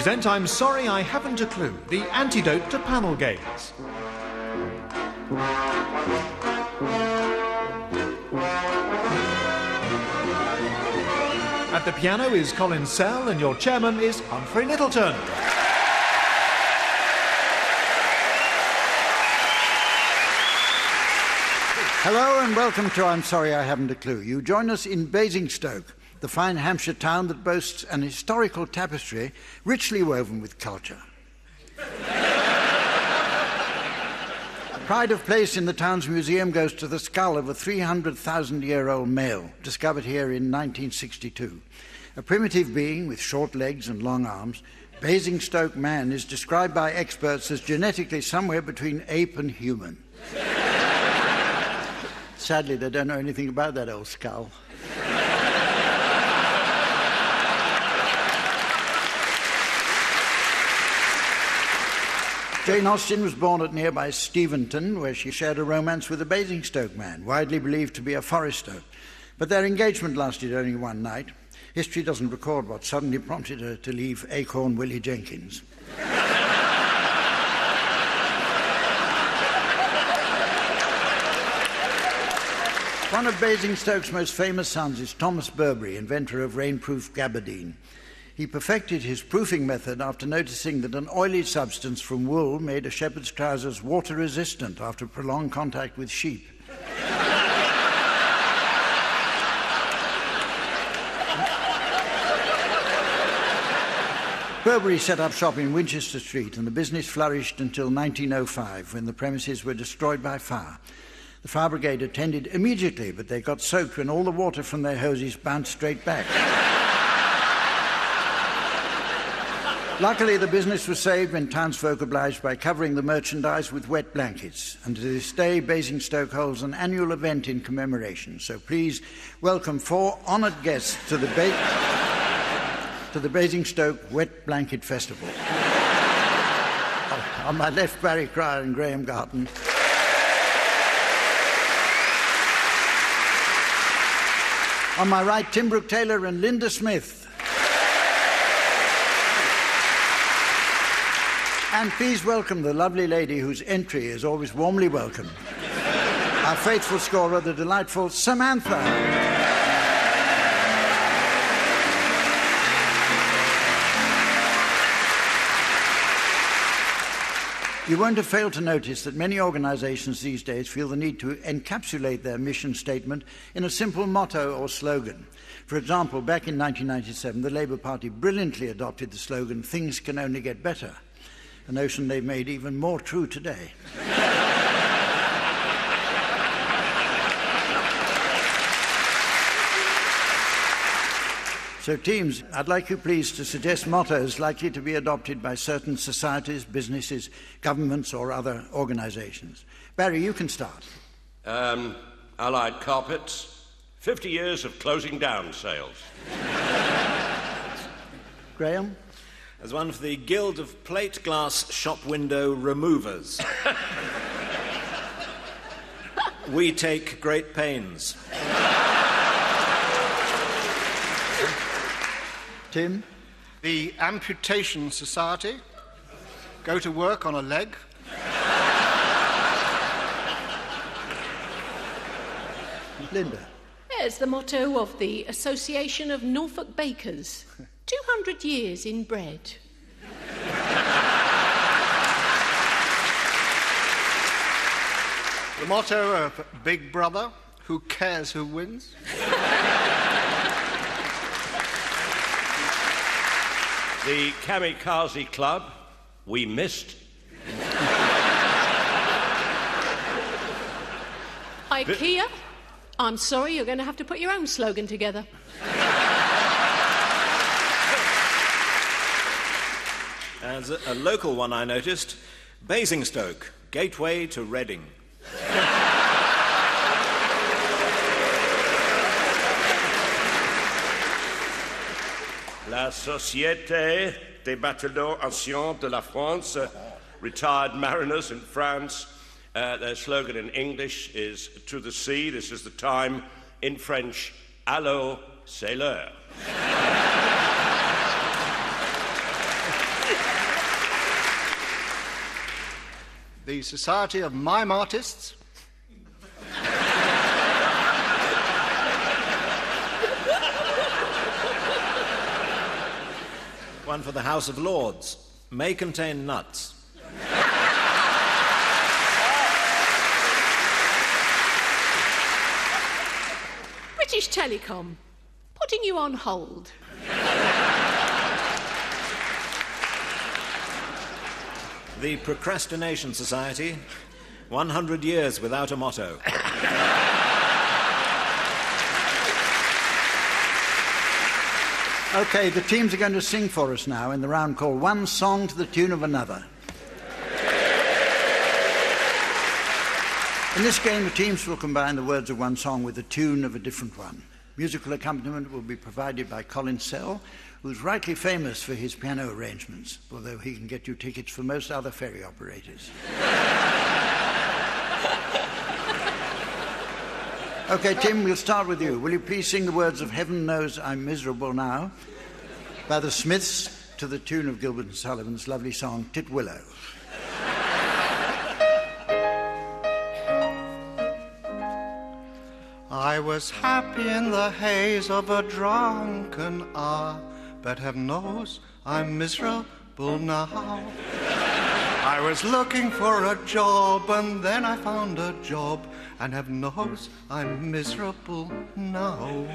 present I'm Sorry I Haven't a Clue, the antidote to panel gags. At the piano is Colin Sell and your chairman is Humphrey Lyttelton. Hello and welcome to I'm Sorry I Haven't a Clue. You join us in Basingstoke, the fine Hampshire town that boasts an historical tapestry richly woven with culture. Pride of place in the town's museum goes to the skull of a 300,000-year-old male, discovered here in 1962. A primitive being with short legs and long arms, Basingstoke man is described by experts as genetically somewhere between ape and human. Sadly, they don't know anything about that old skull. Jane Austen was born at nearby Steventon, where she shared a romance with a Basingstoke man, widely believed to be a forester. But their engagement lasted only one night. History doesn't record what suddenly prompted her to leave Acorn Willie Jenkins. One of Basingstoke's most famous sons is Thomas Burberry, inventor of rainproof gabardine. He perfected his proofing method after noticing that an oily substance from wool made a shepherd's trousers water-resistant after prolonged contact with sheep. Burberry set up shop in Winchester Street, and the business flourished until 1905, when the premises were destroyed by fire. The fire brigade attended immediately, but they got soaked when all the water from their hoses bounced straight back. Luckily, the business was saved when townsfolk obliged by covering the merchandise with wet blankets. And to this day, Basingstoke holds an annual event in commemoration. So please welcome 4 honoured guests to the Basingstoke Wet Blanket Festival. On my left, Barry Cryer and Graham Garton. On my right, Tim Brooke-Taylor and Linda Smith. And please welcome the lovely lady whose entry is always warmly welcome. Our faithful scorer, the delightful Samantha. You won't have failed to notice that many organisations these days feel the need to encapsulate their mission statement in a simple motto or slogan. For example, back in 1997, the Labour Party brilliantly adopted the slogan, "Things can only get better," a notion they've made even more true today. So, teams, I'd like you please to suggest mottos likely to be adopted by certain societies, businesses, governments or other organisations. Barry, you can start. Allied Carpets, 50 years of closing down sales. Graham? As one for the Guild of Plate Glass Shop Window Removers. We take great pains. Tim? The Amputation Society. Go to work on a leg. Linda? It's the motto of the Association of Norfolk Bakers. 200 years in bread. The motto of Big Brother, who cares who wins? The Kamikaze Club, we missed. IKEA, I'm sorry, you're going to have to put your own slogan together. As a local one I noticed, Basingstoke, gateway to Reading. La Société des Bateleurs Anciens de la France, retired mariners in France. Their slogan in English is "To the sea, this is the time." In French, "Allô, c'est l'heure." the Society of Mime Artists. One for the House of Lords. May contain nuts. British Telecom, putting you on hold. The Procrastination Society. 100 years without a motto. OK, the teams are going to sing for us now in the round called One Song to the Tune of Another. In this game, the teams will combine the words of one song with the tune of a different one. Musical accompaniment will be provided by Colin Sell, who's rightly famous for his piano arrangements, although he can get you tickets for most other ferry operators. OK, Tim, we'll start with you. Will you please sing the words of Heaven Knows I'm Miserable Now by the Smiths to the tune of Gilbert and Sullivan's lovely song, Titwillow. I was happy in the haze of a drunken hour, but heaven knows I'm miserable now. I was looking for a job, and then I found a job, and heaven knows I'm miserable now.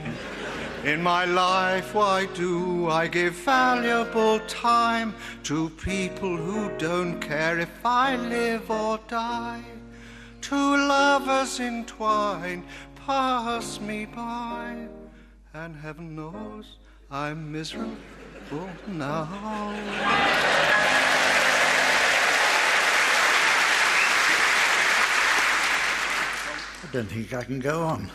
In my life, why do I give valuable time to people who don't care if I live or die? Two lovers entwined pass me by, and heaven knows I'm miserable now. I don't think I can go on.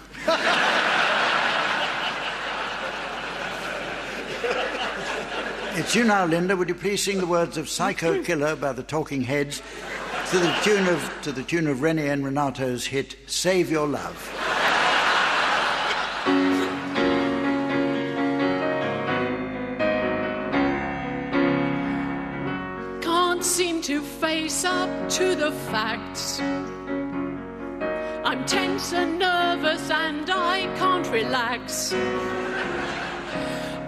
It's you now, Linda. Would you please sing the words of Psycho Killer by the Talking Heads to the tune of Rennie and Renato's hit Save Your Love? Can't seem to face up to the facts. I'm tense and nervous and I can't relax.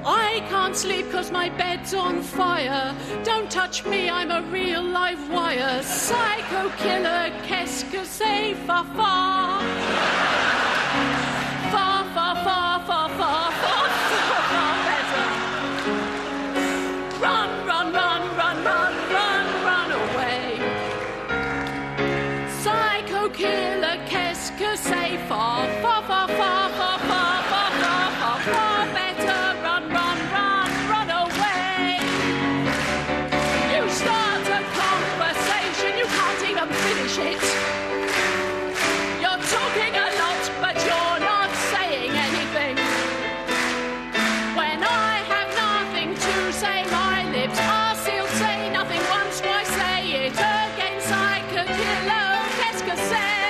I can't sleep 'cause my bed's on fire. Don't touch me, I'm a real live wire. Psycho killer, qu'est-ce que c'est? Far, far. Far, far, far, far, far, far, far, far better. Run, run, run, run, run, run, run away. Psycho killer, qu'est-ce que c'est? Far, far, far, far, far, far, far, far, far, far better. Run, run, run, run away. You start a conversation, you can't even finish it. You're talking a lot, but you're not saying anything. When I have nothing to say, my lips are sealed. Say nothing once, why say it again? Psycho killer, qu'est-ce que c'est?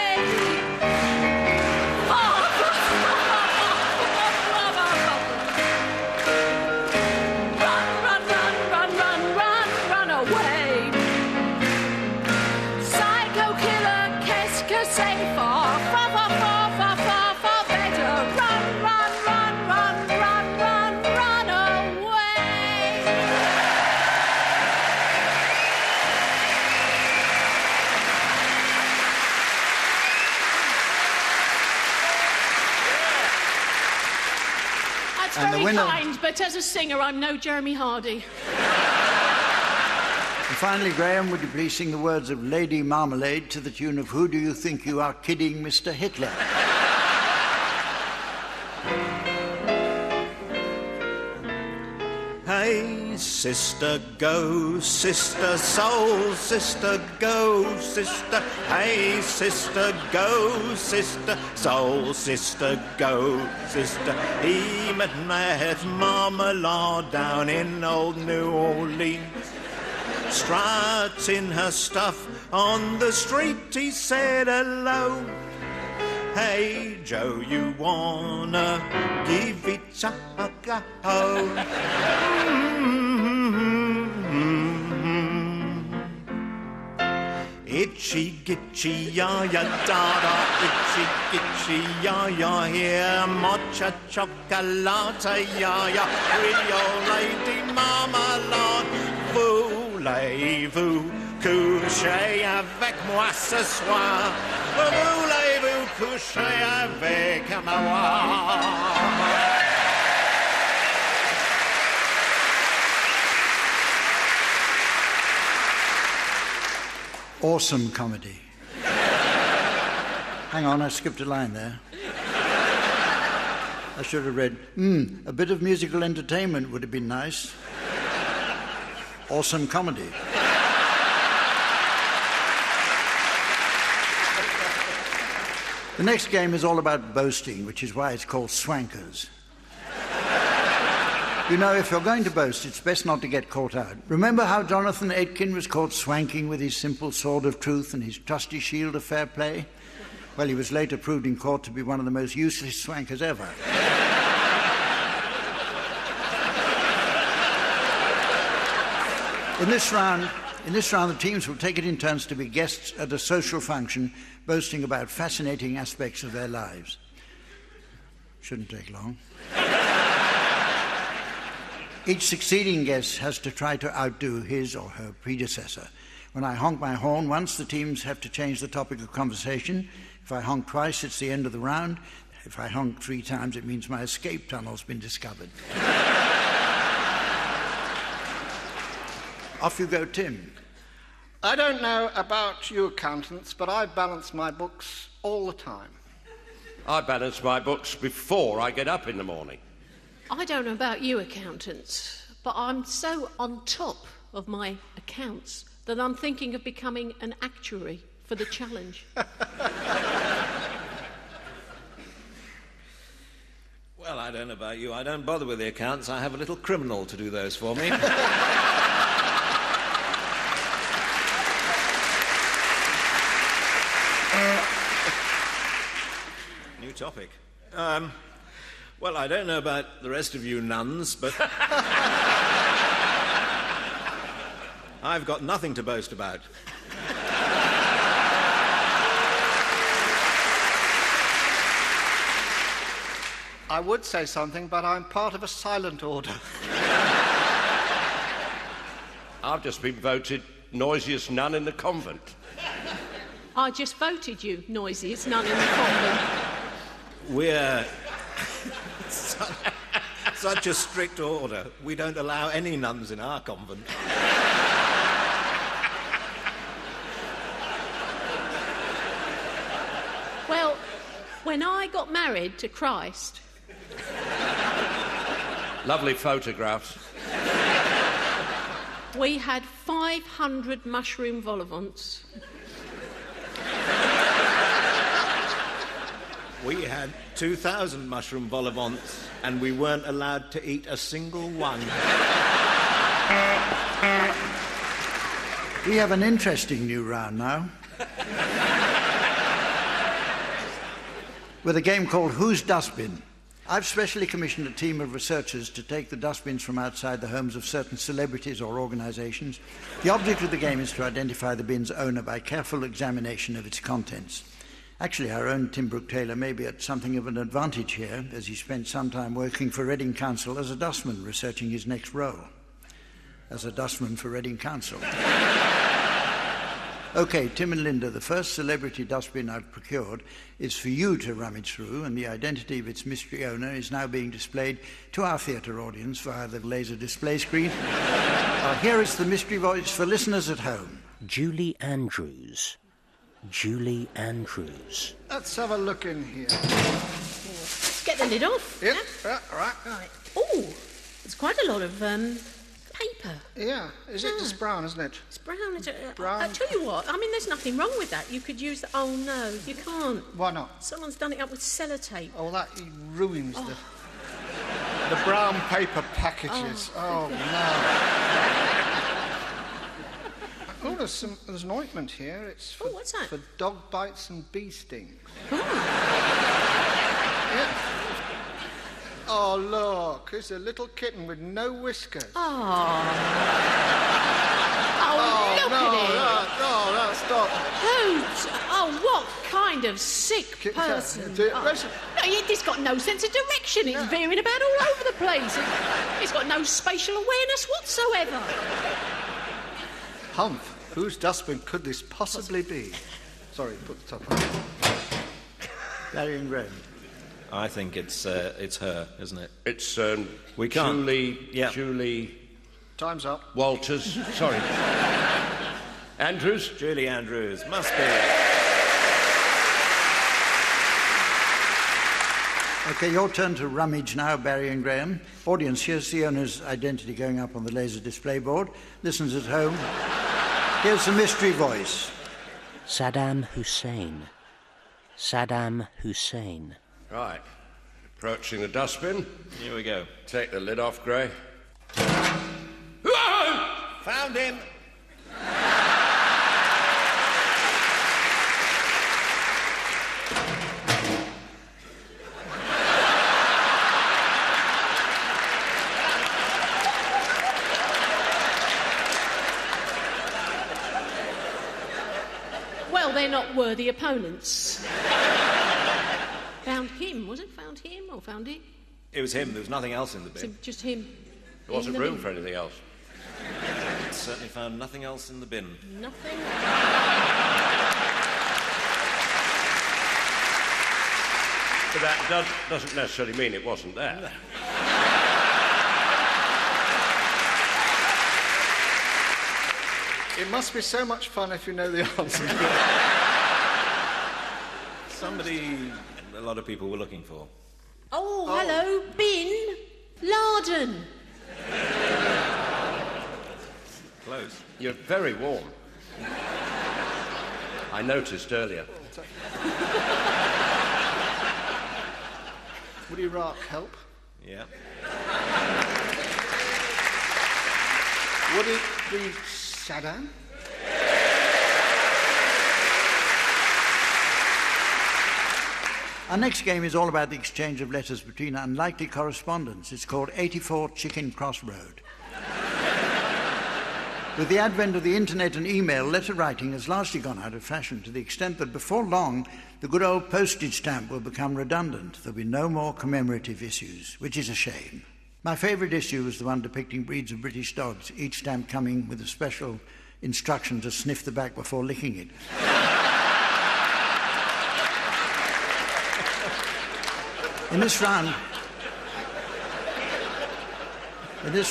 Run, run, run, run, run, run, run away. Psycho killer, qu'est-ce que c'est? Far, far, far, far, far, far, far better. Run, run, run, run, run, run, run away. That's And the very winner- kind, but as a singer, I'm no Jeremy Hardy. And finally, Graham, would you please sing the words of Lady Marmalade to the tune of Who Do You Think You Are Kidding, Mr. Hitler? Hey, sister, go, sister, soul, sister, go, sister. Hey, sister, go, sister, soul, sister, go, sister. He met Marmalade down in old New Orleans. Strutting her stuff on the street, he said hello. Hey, Joe, you wanna give it a go? Itchy, gitchy, ya, ya, da, da, itchy, gitchy, ya, ya, here, mocha, chocolate, ya, ya, Rio lady, marmalade, voulez-vous coucher avec moi ce soir? Voulez-vous coucher avec moi? Awesome comedy. Hang on, I skipped a line there. I should have read, a bit of musical entertainment would have been nice. Awesome comedy. The next game is all about boasting, which is why it's called Swankers. You know, if you're going to boast, it's best not to get caught out. Remember how Jonathan Aitken was caught swanking with his simple sword of truth and his trusty shield of fair play? Well, he was later proved in court to be one of the most useless swankers ever. In this round, the teams will take it in turns to be guests at a social function, boasting about fascinating aspects of their lives. Shouldn't take long. Each succeeding guest has to try to outdo his or her predecessor. When I honk my horn once, the teams have to change the topic of conversation. If I honk twice, it's the end of the round. If I honk 3 times, it means my escape tunnel's been discovered. Off you go, Tim. I don't know about you accountants, but I balance my books all the time. I balance my books before I get up in the morning. I don't know about you accountants, but I'm so on top of my accounts that I'm thinking of becoming an actuary for the challenge. Well, I don't know about you. I don't bother with the accounts. I have a little criminal to do those for me. New topic. Well, I don't know about the rest of you nuns, but I've got nothing to boast about. I would say something, but I'm part of a silent order. I've just been voted noisiest nun in the convent. I just voted you noisiest nun in the convent. We're such a strict order. We don't allow any nuns in our convent. Well, when I got married to Christ... Lovely photographs. We had 500 mushroom vol-au-vents. We had 2,000 mushroom vol-au-vents, and we weren't allowed to eat a single one. We have an interesting new round now. With a game called Whose Dustbin? I've specially commissioned a team of researchers to take the dustbins from outside the homes of certain celebrities or organisations. The object of the game is to identify the bin's owner by careful examination of its contents. Actually, our own Tim Brooke-Taylor may be at something of an advantage here, as he spent some time working for Reading Council as a dustman, researching his next role as a dustman for Reading Council. OK, Tim and Linda, the first celebrity dustbin I've procured is for you to rummage through, and the identity of its mystery owner is now being displayed to our theatre audience via the laser display screen. Here is the mystery voice for listeners at home. Julie Andrews. Julie Andrews. Let's have a look in here. Let's get the lid off. Yep, yeah, right. Right. Oh, there's quite a lot of paper. Yeah, is it just brown, isn't it? It's brown. Brown. I'll tell you what, I mean, there's nothing wrong with that. You could use the... Oh, no, you can't. Why not? Someone's done it up with sellotape. Oh, that ruins the brown paper packages. Oh no. Oh, there's an ointment here. It's for, what's that? For dog bites and bee stings. Oh. Yeah. Oh, look, it's a little kitten with no whiskers. Oh, look no, at it. Stop. What kind of sick person? It's got no sense of direction. It's veering about all over the place. It's got no spatial awareness whatsoever. Humph, whose dustbin could this possibly be? Sorry, put the top on. Barry and Graham. I think it's her, isn't it? It's We can't. Julie Time's up. Walters. Sorry. Andrews? Julie Andrews. Must be. OK, your turn to rummage now, Barry and Graham. Audience, here's the owner's identity going up on the laser display board. Listeners at home, here's the mystery voice. Saddam Hussein. Saddam Hussein. Right. Approaching the dustbin. Here we go. Take the lid off, Gray. Found him. Well, they're not worthy opponents. Found him, was it? Found him or found it? It was him. There was nothing else in the bin. Just him. There wasn't room for anything else. Certainly found nothing else in the bin. Nothing. But that doesn't necessarily mean it wasn't there. It must be so much fun if you know the answer. Somebody a lot of people were looking for. Oh, hello, Bin Laden. Close. You're very warm. I noticed earlier. Would Iraq help? Yeah. Would it be Saddam? Our next game is all about the exchange of letters between unlikely correspondents. It's called 84 Chicken Cross Road. With the advent of the internet and email, letter writing has largely gone out of fashion to the extent that before long, the good old postage stamp will become redundant. There'll be no more commemorative issues, which is a shame. My favourite issue was the one depicting breeds of British dogs, each stamp coming with a special instruction to sniff the back before licking it. In this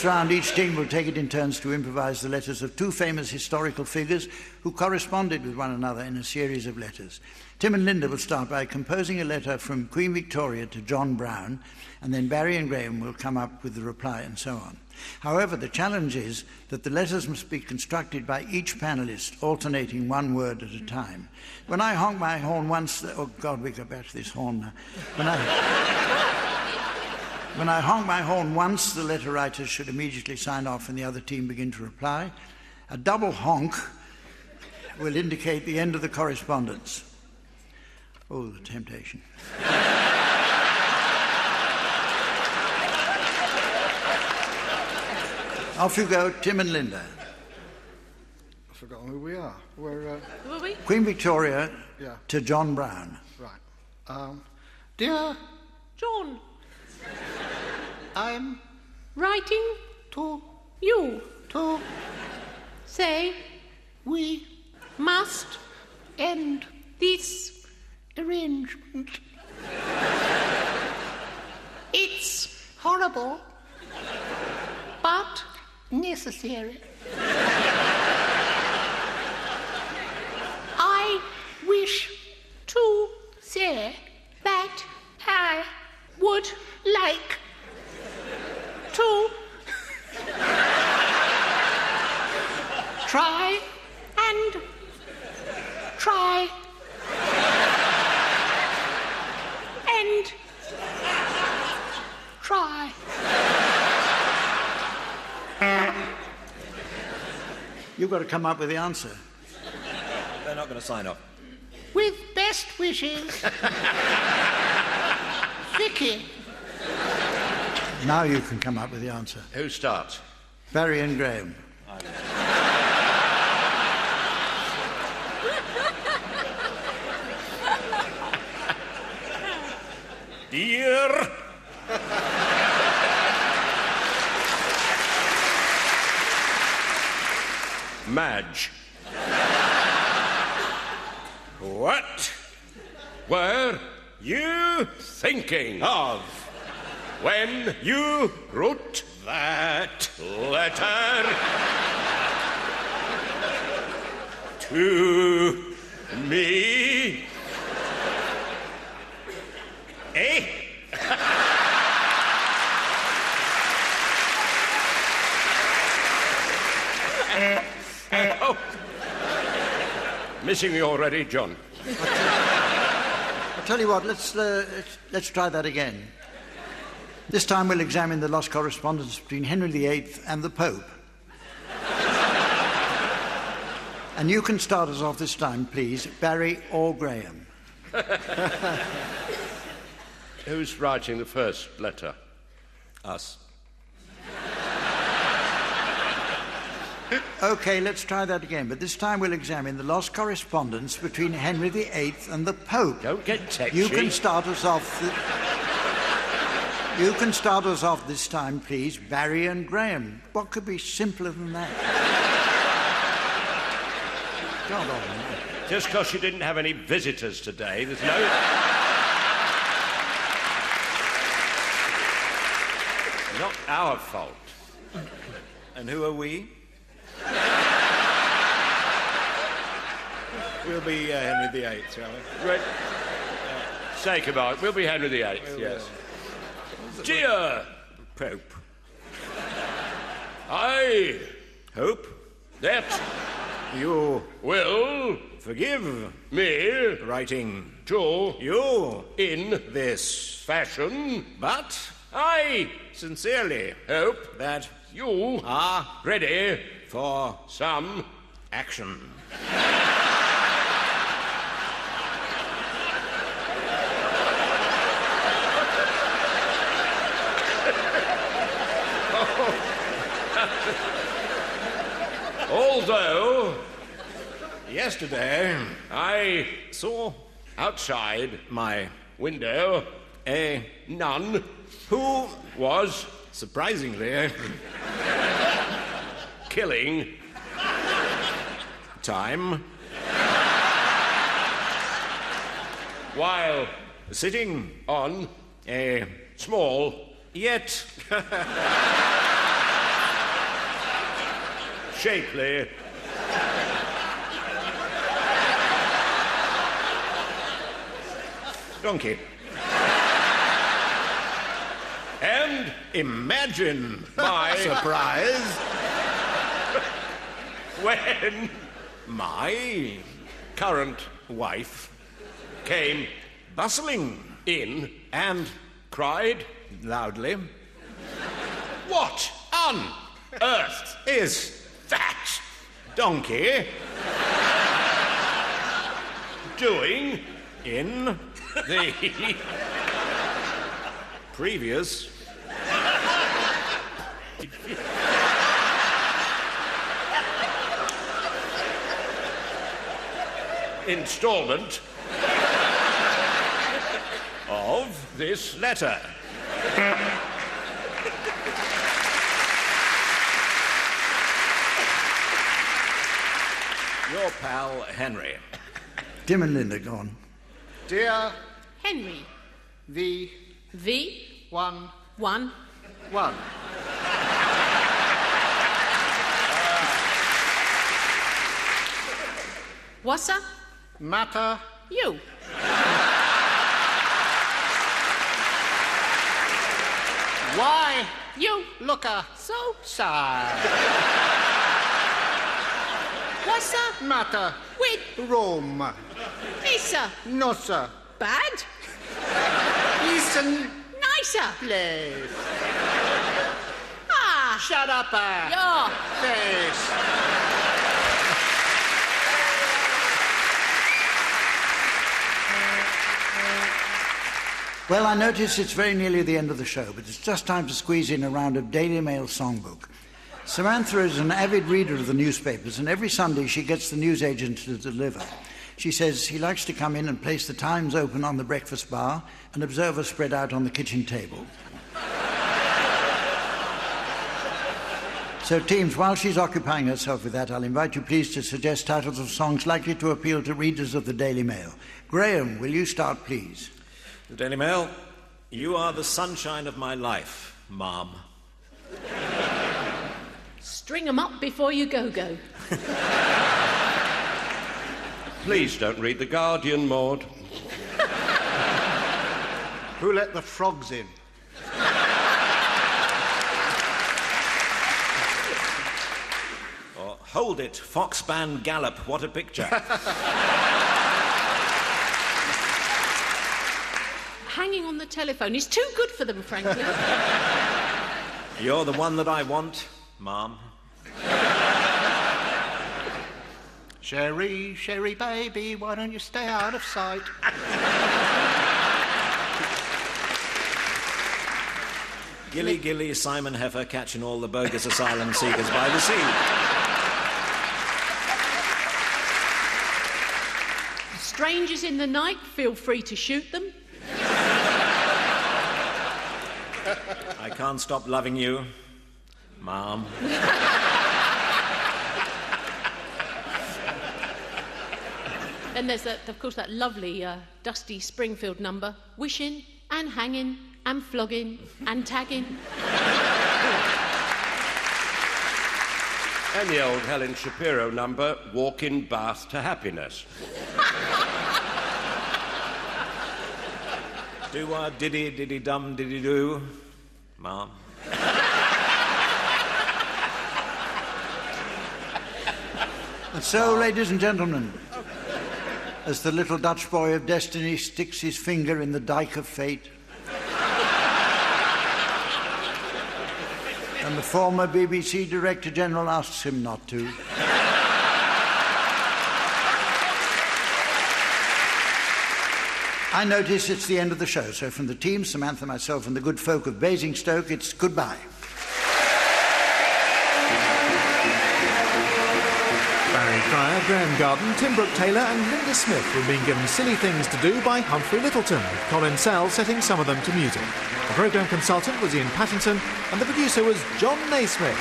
round, each team will take it in turns to improvise the letters of two famous historical figures who corresponded with one another in a series of letters. Tim and Linda will start by composing a letter from Queen Victoria to John Brown, and then Barry and Graham will come up with the reply and so on. However, the challenge is that the letters must be constructed by each panellist, alternating one word at a time. When I honk my horn once... Oh, God, we go back to this horn now. When I honk my horn once, the letter writers should immediately sign off and the other team begin to reply. A double honk will indicate the end of the correspondence. Oh, the temptation. Off you go, Tim and Linda. I've forgotten who we are. We're, Who are we? Queen Victoria Yeah. to John Brown. right. Dear, John. I'm Writing to you. Say we must end this. arrangement. It's Horrible, but necessary. I Wish to say that I would like to try and try and try. You've got to come up with the answer. They're not going to sign off. With best wishes, Vicky. Now you can come up with the answer. Who starts? Barry and Graham. Dear. Madge. What were you thinking of when you wrote that letter to me? Eh? Oh. Missing me already, John? I'll tell you what, let's try that again. This time we'll examine the lost correspondence between Henry VIII and the Pope. And you can start us off this time, please, Barry or Graham. Who's writing the first letter? Us. OK, let's try that again, but this time we'll examine the lost correspondence between Henry VIII and the Pope. Don't get techy. You can start us off... You can start us off this time, please, Barry and Graham. What could be simpler than that? God, oh, Just because you didn't have any visitors today, there's no... Not our fault. And who are we? We'll be Henry VIII, shall we? Right. Sake of it, we'll be Henry VIII, yes. Dear Pope. I Hope that you will forgive me writing to you in this, fashion, but I sincerely hope that you are ready for some action. Although Yesterday, I saw outside my window a nun who was surprisingly killing time while sitting on a small yet shapely donkey. and Imagine my surprise when my current wife came bustling in and cried, loudly "What on earth is that donkey doing in the previous installment of this letter?" Your pal Henry. Tim and Linda, go on. Dear Henry. V. V. 1 1. 1. What's up? Matter You. why You. looker So. sad What's up? matter With. Rome Isa. nossa Bad. listen Nicer. please Ah. shut up Yeah. face. Well, I notice it's very nearly the end of the show, but it's just time to squeeze in a round of Daily Mail songbook. Samantha is an avid reader of the newspapers, and every Sunday she gets the newsagent to deliver. She says he likes to come in and place the Times open on the breakfast bar and observe us spread out on the kitchen table. So, teams, while she's occupying herself with that, I'll invite you please to suggest titles of songs likely to appeal to readers of the Daily Mail. Graham, will you start, please? The Daily Mail, you are the sunshine of my life, Mom. String 'em up before you go-go. Please don't read The Guardian, Maud. Who let the frogs in? Or, hold it, Foxband Gallop, what a picture. Hanging on the telephone is too good for them, frankly. You're the one that I want, Mom. Sherry, Sherry, baby, why don't you stay out of sight? Gilly, Gilly, Simon Heifer catching all the bogus asylum seekers by the sea. Strangers in the night, feel free to shoot them. I can't stop loving you, Mom. Then there's, of course, that lovely Dusty Springfield number, wishing and hanging and flogging and tagging. And the old Helen Shapiro number, Walk-in Bath to Happiness. Do-a, diddy, diddy-dum, diddy-do, Mom. And so, ladies and gentlemen, as the little Dutch boy of destiny sticks his finger in the dike of fate, and the former BBC Director General asks him not to, I notice it's the end of the show. So from the team, Samantha, myself, and the good folk of Basingstoke, it's goodbye. Barry Cryer, Graham Garden, Tim Brooke-Taylor and Linda Smith were being given silly things to do by Humphrey Lyttelton, with Colin Sell setting some of them to music. The programme consultant was Ian Pattinson and the producer was John Naismith.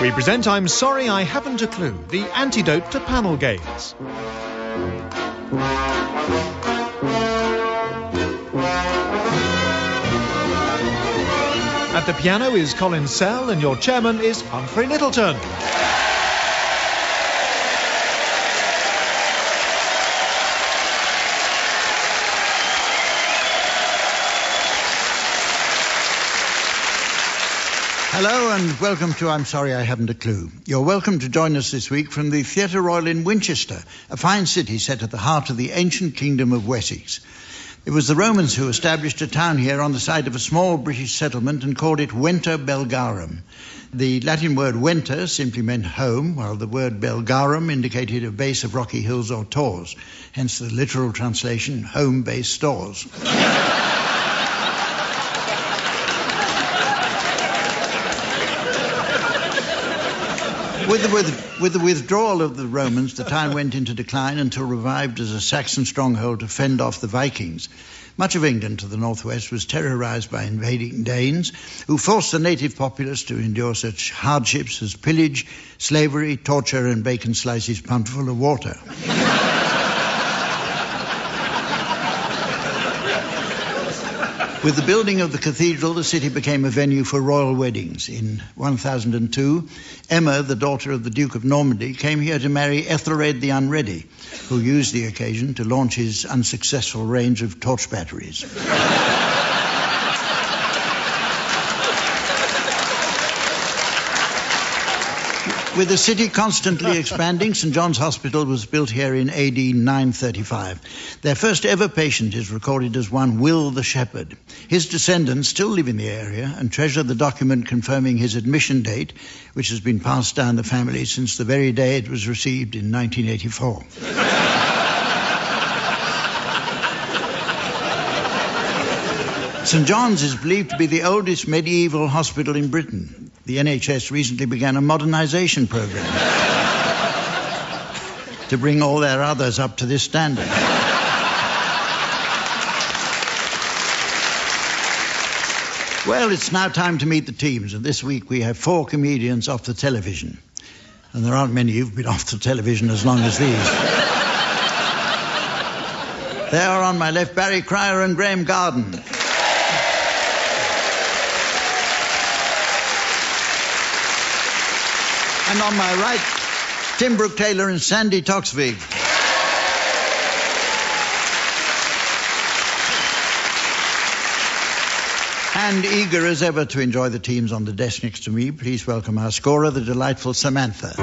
We present I'm Sorry I Haven't a Clue, the antidote to panel gags. At the piano is Colin Sell and your chairman is Humphrey Lyttelton. Hello and welcome to I'm Sorry I Haven't a Clue. You're welcome to join us this week from the Theatre Royal in Winchester, a fine city set at the heart of the ancient kingdom of Wessex. It was the Romans who established a town here on the site of a small British settlement and called it Venter Belgarum. The Latin word venter simply meant home, while the word Belgarum indicated a base of rocky hills or tors, hence the literal translation, home-based stores. With the withdrawal of the Romans, the town went into decline until revived as a Saxon stronghold to fend off the Vikings. Much of England to the northwest was terrorised by invading Danes, who forced the native populace to endure such hardships as pillage, slavery, torture, and bacon slices pumped full of water. With the building of the cathedral, the city became a venue for royal weddings. In 1002, Emma, the daughter of the Duke of Normandy, came here to marry Ethelred the Unready, who used the occasion to launch his unsuccessful range of torch batteries. With the city constantly expanding, St John's Hospital was built here in AD 935. Their first ever patient is recorded as one Will the Shepherd. His descendants still live in the area and treasure the document confirming his admission date, which has been passed down the family since the very day it was received in 1984. St John's is believed to be the oldest medieval hospital in Britain. The NHS recently began a modernisation programme to bring all their others up to this standard. Well, it's now time to meet the teams, and this week we have 4 comedians off the television. And there aren't many who've been off the television as long as these. They are on my left, Barry Cryer and Graham Garden. And on my right, Tim Brooke-Taylor and Sandy Toksvig. And eager as ever to enjoy the teams on the desk next to me, please welcome our scorer, the delightful Samantha.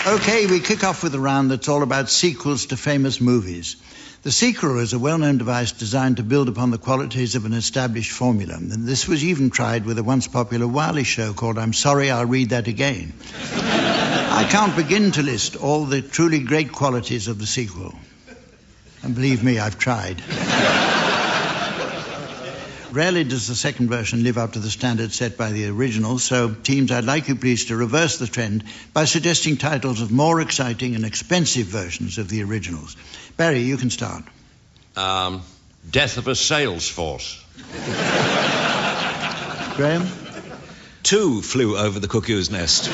Okay, we kick off with a round that's all about sequels to famous movies. The sequel is a well-known device designed to build upon the qualities of an established formula. And this was even tried with a once popular Wiley show called I'm Sorry, I'll Read That Again. I can't begin to list all the truly great qualities of the sequel. And believe me, I've tried. Rarely does the second version live up to the standard set by the original, so teams, I'd like you please to reverse the trend by suggesting titles of more exciting and expensive versions of the originals. Barry, you can start. Death of a Sales Force. Graham? 2 Flew Over the Cuckoo's Nest.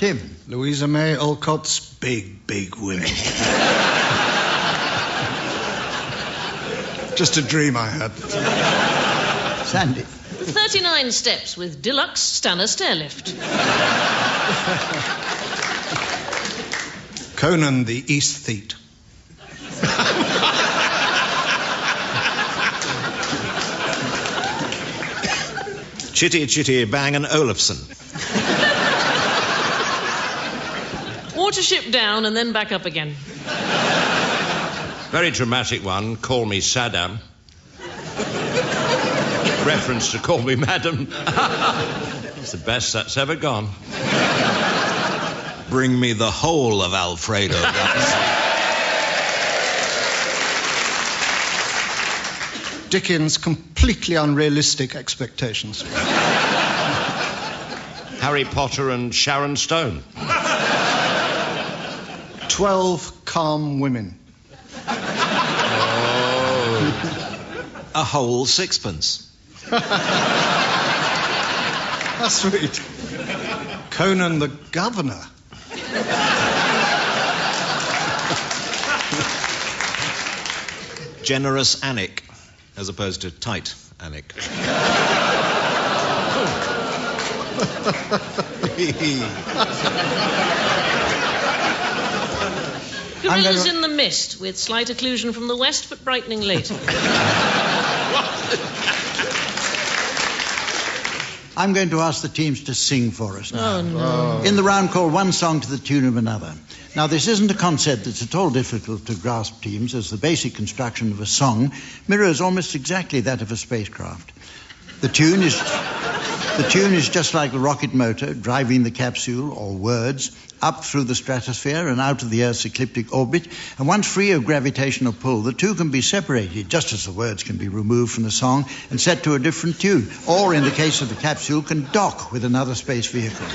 Tim? Louisa May Alcott's Big, Big Women. Just a dream I had. Sandy? 39 steps with deluxe Stanner stairlift. Conan the Aesthete. Chitty Chitty Bang and Olufsen. Watership down and then back up again. Very dramatic one, Call Me Saddam. Reference to Call Me Madam. It's the best that's ever gone. Bring me the whole of Alfredo. Dickens' completely unrealistic expectations. Harry Potter and Sharon Stone. 12 Calm Women. A whole sixpence. That's sweet. Conan the Governor. Generous Anik, as opposed to tight Anik. Gorillas in the Mist, with slight occlusion from the west, but brightening later. I'm going to ask the teams to sing for us now. Oh, no. In the round called One Song to the Tune of Another. Now, this isn't a concept that's at all difficult to grasp, teams, as the basic construction of a song mirrors almost exactly that of a spacecraft. The tune is just like a rocket motor driving the capsule, or words, up through the stratosphere and out of the Earth's ecliptic orbit, and once free of gravitational pull, the two can be separated, just as the words can be removed from the song and set to a different tune, or, in the case of the capsule, can dock with another space vehicle.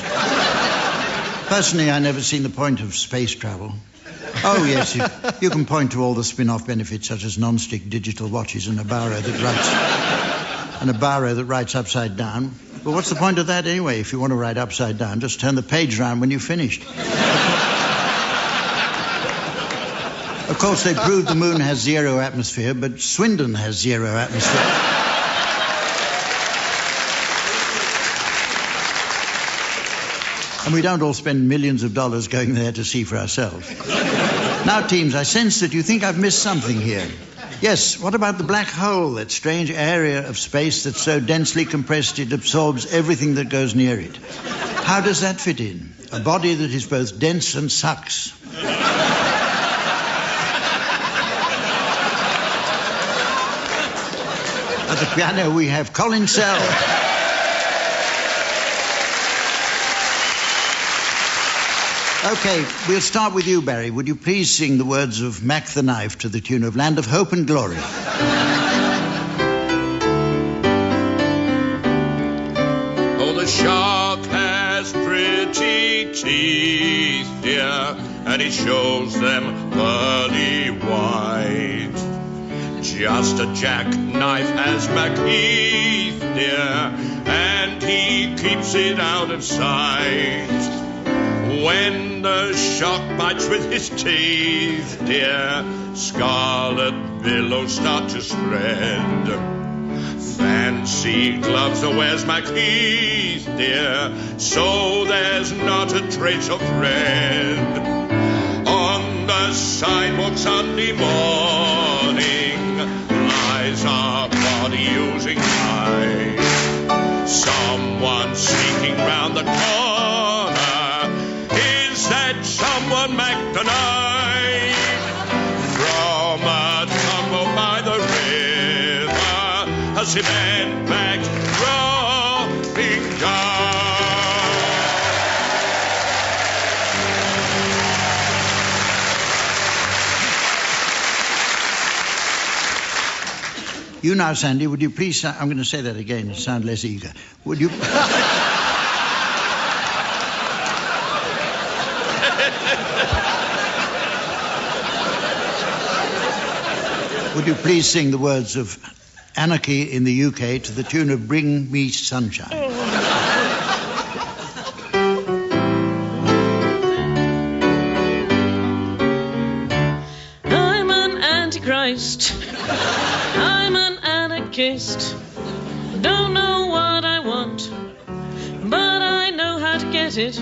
Personally, I've never seen the point of space travel. Oh, yes, you can point to all the spin-off benefits, such as non-stick digital watches and a barrow that writes upside down. But what's the point of that anyway? If you want to write upside down, just turn the page round when you've finished. Of course, they proved the moon has zero atmosphere, but Swindon has zero atmosphere. And we don't all spend millions of dollars going there to see for ourselves. Now, teams, I sense that you think I've missed something here. Yes, what about the black hole, that strange area of space that's so densely compressed it absorbs everything that goes near it? How does that fit in? A body that is both dense and sucks. At the piano, we have Colin Sell. OK, we'll start with you, Barry. Would you please sing the words of Mac the Knife to the tune of Land of Hope and Glory? Oh, the shark has pretty teeth, dear, and he shows them pearly white. Just a jackknife as Macheath, dear, and he keeps it out of sight. When the shark bites with his teeth, dear, scarlet billows start to spread. Fancy gloves wears Macheath, dear, so there's not a trace of red. On the sidewalk Sunday morning lies our body oozing high. Someone sneaking round the corner. Is that someone Mac the Knife? From a tumble by the river, a cement-backed rolling down. You now, Sandy, would you please... I'm going to say that again to sound less eager. Would you... Would you please sing the words of Anarchy in the UK to the tune of Bring Me Sunshine? I'm an antichrist. I'm an anarchist. Don't know what I want, but I know how to get it.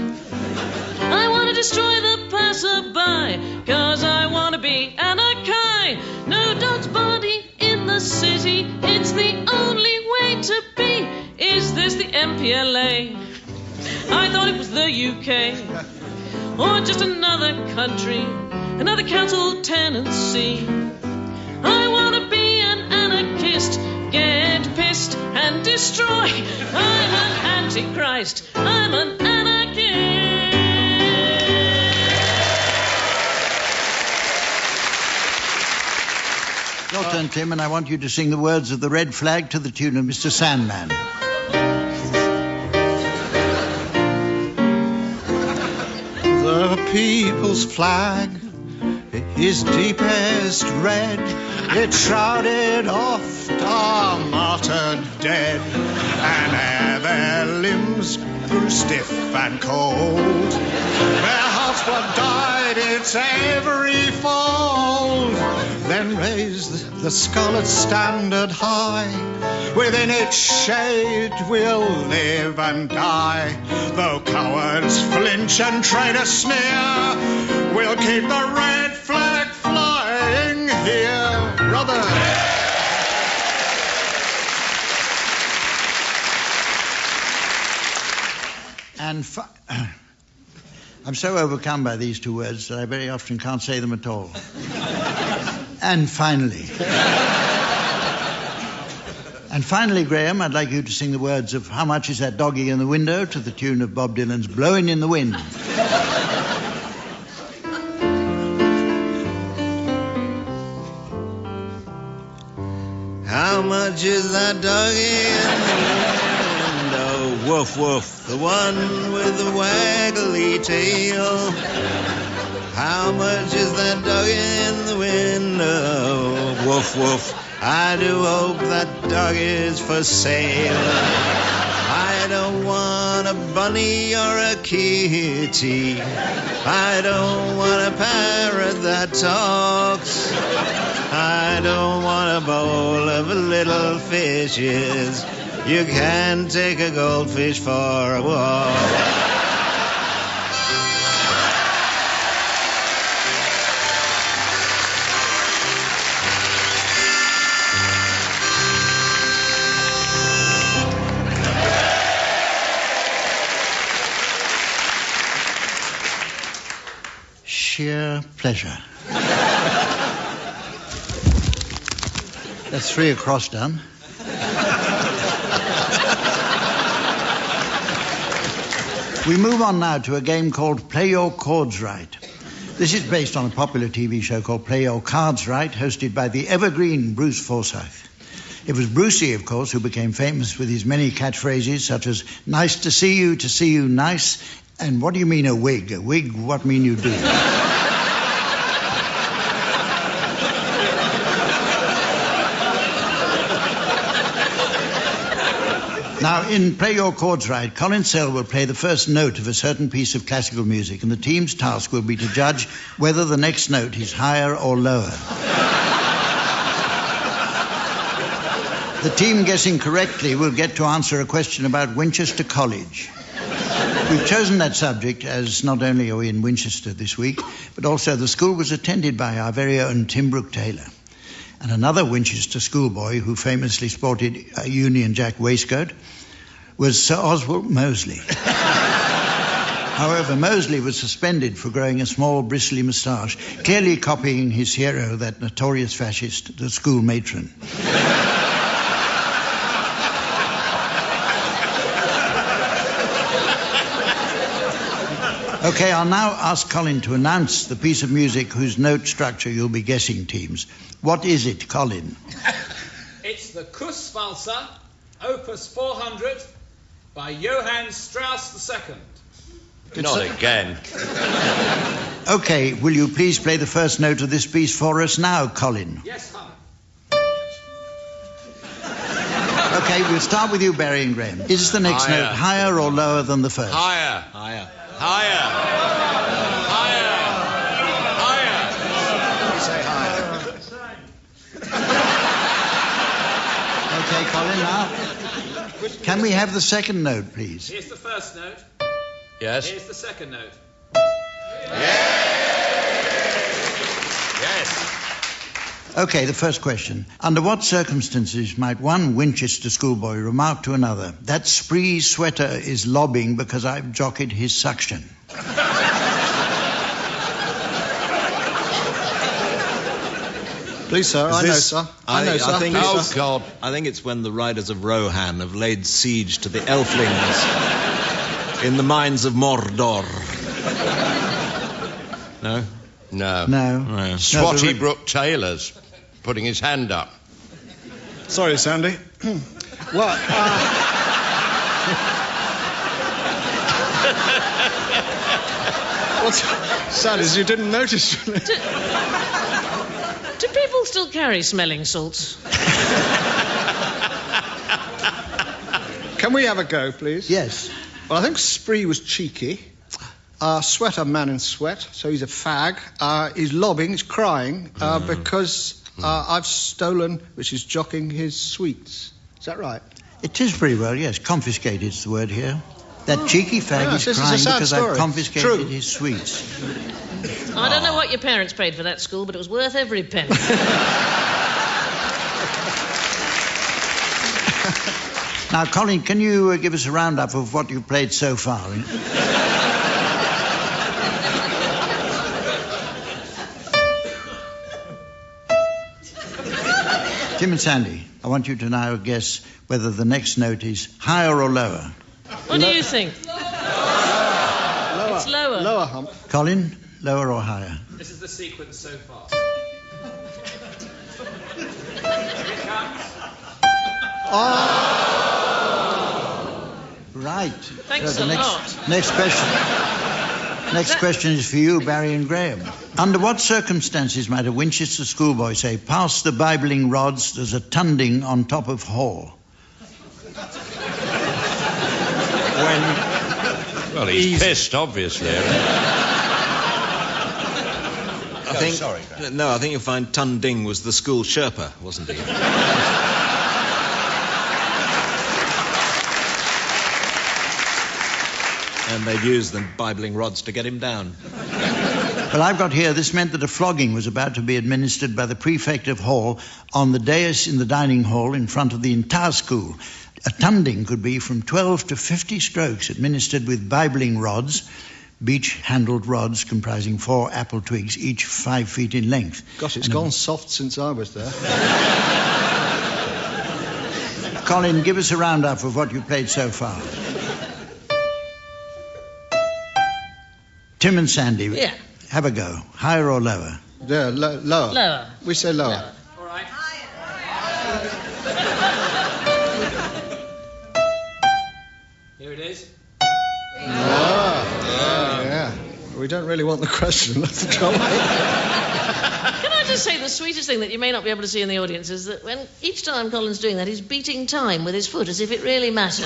I want to destroy the passerby, 'cause I want to be anarchy. No dog's body in the city, it's the only way to be. Is this the MPLA? I thought it was the UK, or just another country, another council tenancy. I want to be an anarchist, get pissed and destroy. I'm an antichrist, I'm an anarchist. Your turn, Tim, and I want you to sing the words of the Red Flag to the tune of Mr. Sandman. The people's flag is deepest red. It shrouded oft our martyred dead, and ere their limbs grew stiff and cold, their hearts blood dyed its every fold. Then raised the scarlet standard high, within its shade we'll live and die. Though cowards flinch and traitors sneer, we'll keep the red flag flying here, brother. And I'm so overcome by these two words that I very often can't say them at all. And finally. And finally, Graham, I'd like you to sing the words of How Much Is That Doggy in the Window to the tune of Bob Dylan's Blowin' in the Wind. How much is that doggy in the window? Woof, woof, the one with the waggly tail. How much is that doggy in the window? Woof, woof, I do hope that dog is for sale. I don't want a bunny or a kitty. I don't want a parrot that talks. I don't want a bowl of little fishes. You can take a goldfish for a walk. sheer pleasure. That's 3 across done. We move on now to a game called Play Your Chords Right. This is based on a popular TV show called Play Your Cards Right, hosted by the evergreen Bruce Forsyth. It was Brucey, of course, who became famous with his many catchphrases such as, nice to see you, nice, and what do you mean a wig? A wig, what mean you do? Now, in Play Your Chords Right, Colin Sell will play the first note of a certain piece of classical music, and the team's task will be to judge whether the next note is higher or lower. The team guessing correctly will get to answer a question about Winchester College. We've chosen that subject as not only are we in Winchester this week, but also the school was attended by our very own Tim Brooke Taylor. And another Winchester schoolboy who famously sported a Union Jack waistcoat was Sir Oswald Mosley. However, Mosley was suspended for growing a small bristly moustache, clearly copying his hero, that notorious fascist, the school matron. Okay, I'll now ask Colin to announce the piece of music whose note structure you'll be guessing, teams. What is it, Colin? It's the Kusswalzer, Opus 400, by Johann Strauss II. Not again. Okay, will you please play the first note of this piece for us now, Colin? Yes, Hum. Okay, we'll start with you, Barry and Graham. Is the next note higher or lower than the first? Higher. Higher. Higher. Higher. Higher. You say higher. Okay, Colin, now. Can we have the second note, please? Here's the first note. Yes. Here's the second note. Yes. Okay, the first question. Under what circumstances might one Winchester schoolboy remark to another, that spree sweater is lobbing because I've jockeyed his suction? Please, sir. I know, sir. I think Oh, it's, God. I think it's when the riders of Rohan have laid siege to the elflings in the mines of Mordor. No? No. No. Swatty Brooke Taylor's putting his hand up. Sorry, Sandy. Well, what's sad is you didn't notice. Do people still carry smelling salts? Can we have a go, please? Yes. Well, I think Spree was cheeky. Sweater, man in sweat, so he's a fag. He's lobbing, he's crying, because I've stolen, which is jocking his sweets. Is that right? It is pretty well, yes. Confiscated is the word here. That cheeky fag is crying because I've confiscated his sweets. I don't know what your parents paid for that school, but it was worth every penny. Now, Colin, can you give us a roundup of what you've played so far? Tim and Sandy, I want you to now guess whether the next note is higher or lower. What do you think? Lower. It's lower. Lower, Hump. Colin, lower or higher? This is the sequence so far. Right. Thanks So a the lot. Next question. Next question is for you, Barry and Graham. Under what circumstances might a Winchester schoolboy say, "Pass the Bibling rods, there's a tunding on top of Hall"? Well, he's pissed, obviously. I think you'll find Tunding was the school Sherpa, wasn't he? And they'd use the Bibling rods to get him down. Well, I've got here, this meant that a flogging was about to be administered by the prefect of Hall on the dais in the dining hall in front of the entire school. A tunding could be from 12 to 50 strokes administered with Bibling rods, beech-handled rods comprising 4 apple twigs, each 5 feet in length. Gosh, it's gone soft since I was there. Colin, give us a roundup of what you've played so far. Tim and Sandy, Yeah. have a go. Higher or lower? Yeah, lower. Lower. We say lower. All right. Here it is. Yeah. We don't really want the question, that's the trouble. Can I just say the sweetest thing that you may not be able to see in the audience is that when each time Colin's doing that, he's beating time with his foot as if it really mattered.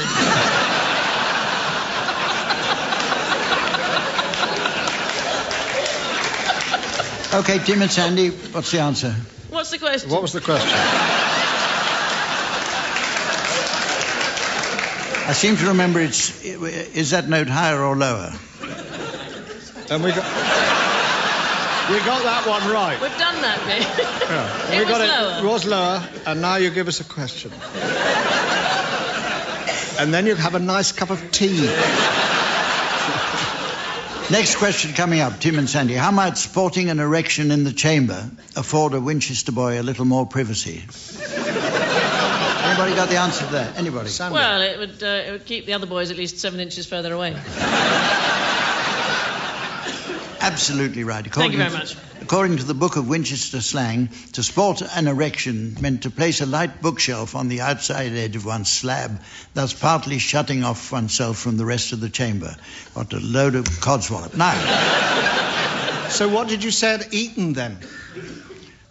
OK, Tim and Sandy, what's the answer? What's the question? What was the question? I seem to remember is that note higher or lower? And we got that one right. We've done that bit. Yeah. It was lower. It was lower, and now you give us a question. And then you have a nice cup of tea. Next question coming up, Tim and Sandy. How might sporting an erection in the chamber afford a Winchester boy a little more privacy? Anybody got the answer to that? Anybody? Sandy. Well, it would keep the other boys at least 7 inches further away. Absolutely right. Thank you very much. According to the Book of Winchester slang, to sport an erection meant to place a light bookshelf on the outside edge of one's slab, thus partly shutting off oneself from the rest of the chamber. What a load of codswallop. Now... So what did you say at Eton, then?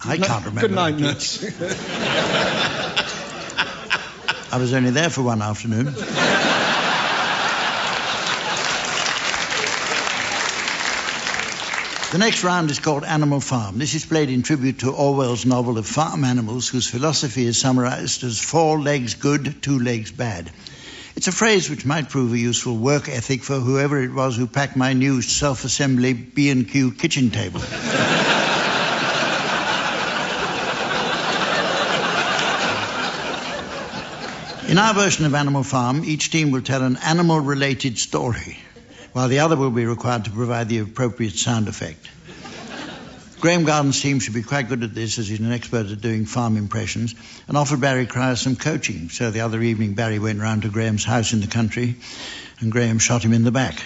I can't remember. Good night, nuts. I was only there for one afternoon. The next round is called Animal Farm. This is played in tribute to Orwell's novel of farm animals, whose philosophy is summarized as 4 legs good, 2 legs bad. It's a phrase which might prove a useful work ethic for whoever it was who packed my new self-assembly B&Q kitchen table. In our version of Animal Farm, each team will tell an animal-related story, while the other will be required to provide the appropriate sound effect. Graham Garden's team should be quite good at this, as he's an expert at doing farm impressions, and offered Barry Cryer some coaching. So the other evening, Barry went round to Graham's house in the country, and Graham shot him in the back.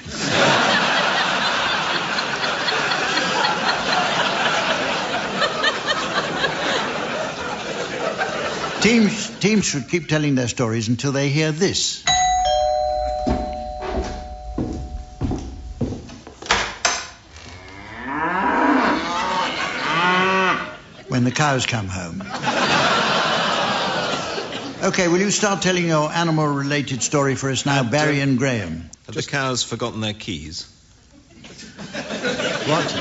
Teams should keep telling their stories until they hear this. When the cows come home. OK, will you start telling your animal-related story for us now, Barry and Graham? Have the cows forgotten their keys? What?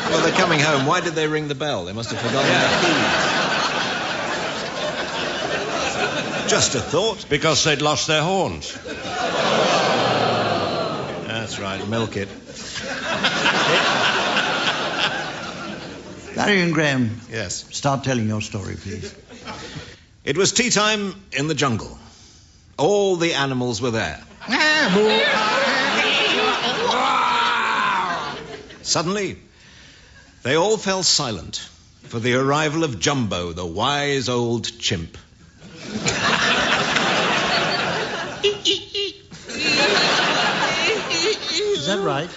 Well, they're coming home. Why did they ring the bell? They must have forgotten their keys. Just a thought. Because they'd lost their horns. That's right, milk it. Barry and Graham, Yes. start telling your story, please. It was tea time in the jungle. All the animals were there. Suddenly, they all fell silent for the arrival of Jumbo, the wise old chimp. Is that right?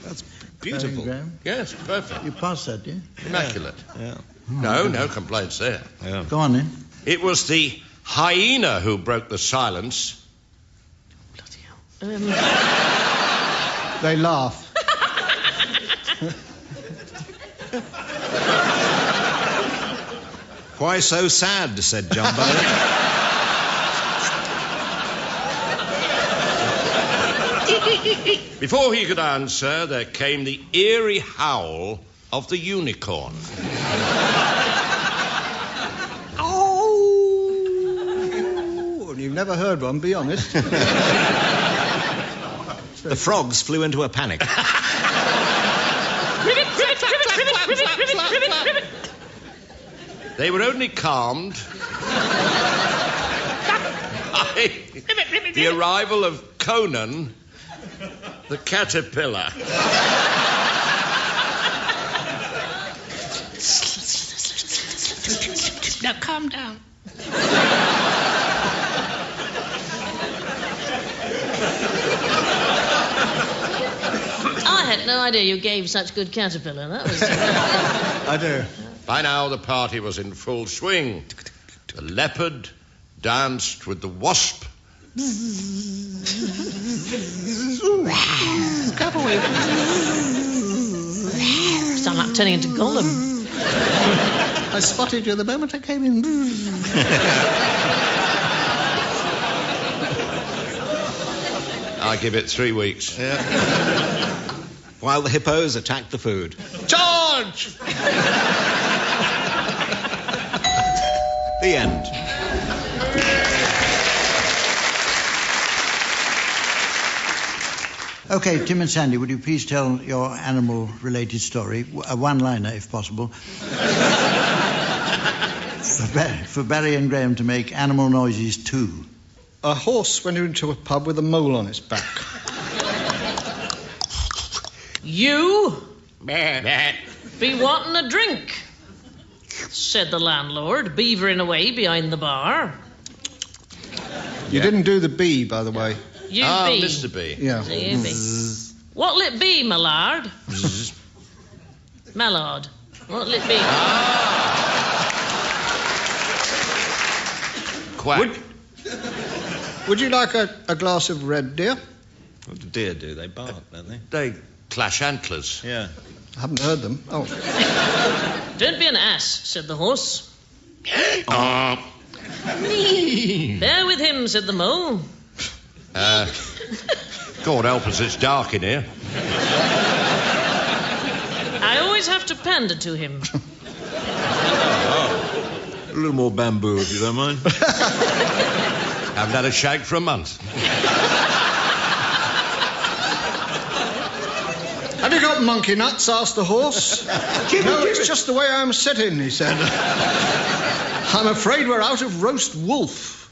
That's Barry beautiful. and Graham? Yes, perfect. You passed that, did you? Immaculate. Yeah. No complaints there. Yeah. Go on, then. It was the hyena who broke the silence. They laugh. Why so sad, said Jumbo. Before he could answer, there came the eerie howl of the unicorn. Oh! You've never heard one, be honest. The frogs flew into a panic. They were only calmed by the arrival of Conan The caterpillar. Now calm down. I had no idea you gave such good caterpillar. That was... I do. By now the party was in full swing. The leopard danced with the wasp. Get away from me. Sound like turning into Gollum. I spotted you the moment I came in. I give it 3 weeks. Yeah. While the hippos attacked the food. Charge! The end. OK, Tim and Sandy, would you please tell your animal-related story, a one-liner if possible, for Barry and Graham to make animal noises too. A horse went into a pub with a mole on its back. You be wanting a drink, said the landlord, beavering away behind the bar. You didn't do the bee, by the way. You be. Mr. B. Yeah. You be. What'll it be, my lord? Mallard. What'll it be? Quack. Would you like a glass of red, dear? What do deer do? They bark, don't they? They clash antlers. Yeah. I haven't heard them. Oh. Don't be an ass, said the horse. Bear with him, said the mole. God help us, it's dark in here. I always have to pander to him. A little more bamboo, if you don't mind. Haven't had a shag for a month. Have you got monkey nuts? Asked the horse. No, it's just the way I'm sitting, he said. I'm afraid we're out of roast wolf.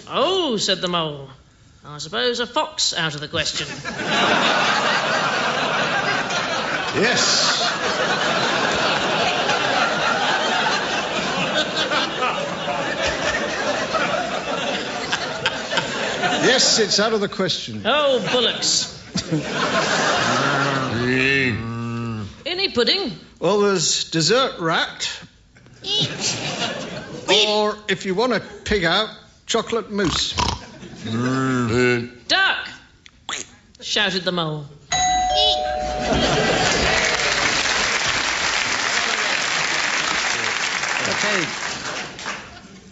Oh, said the mole. I suppose a fox out of the question. Yes. Yes, it's out of the question. Oh, bullocks. Any pudding? Well, there's dessert rat. Or, if you want a pig out, chocolate mousse. Duck! Shouted the mole. OK.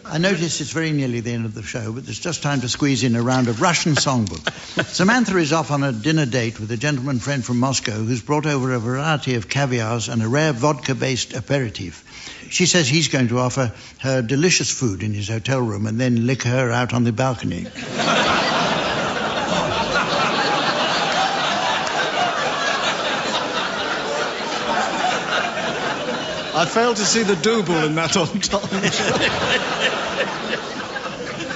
I notice it's very nearly the end of the show, but there's just time to squeeze in a round of Russian songbook. Samantha is off on a dinner date with a gentleman friend from Moscow who's brought over a variety of caviars and a rare vodka-based aperitif. She says he's going to offer her delicious food in his hotel room and then lick her out on the balcony. I failed to see the double in that entendre.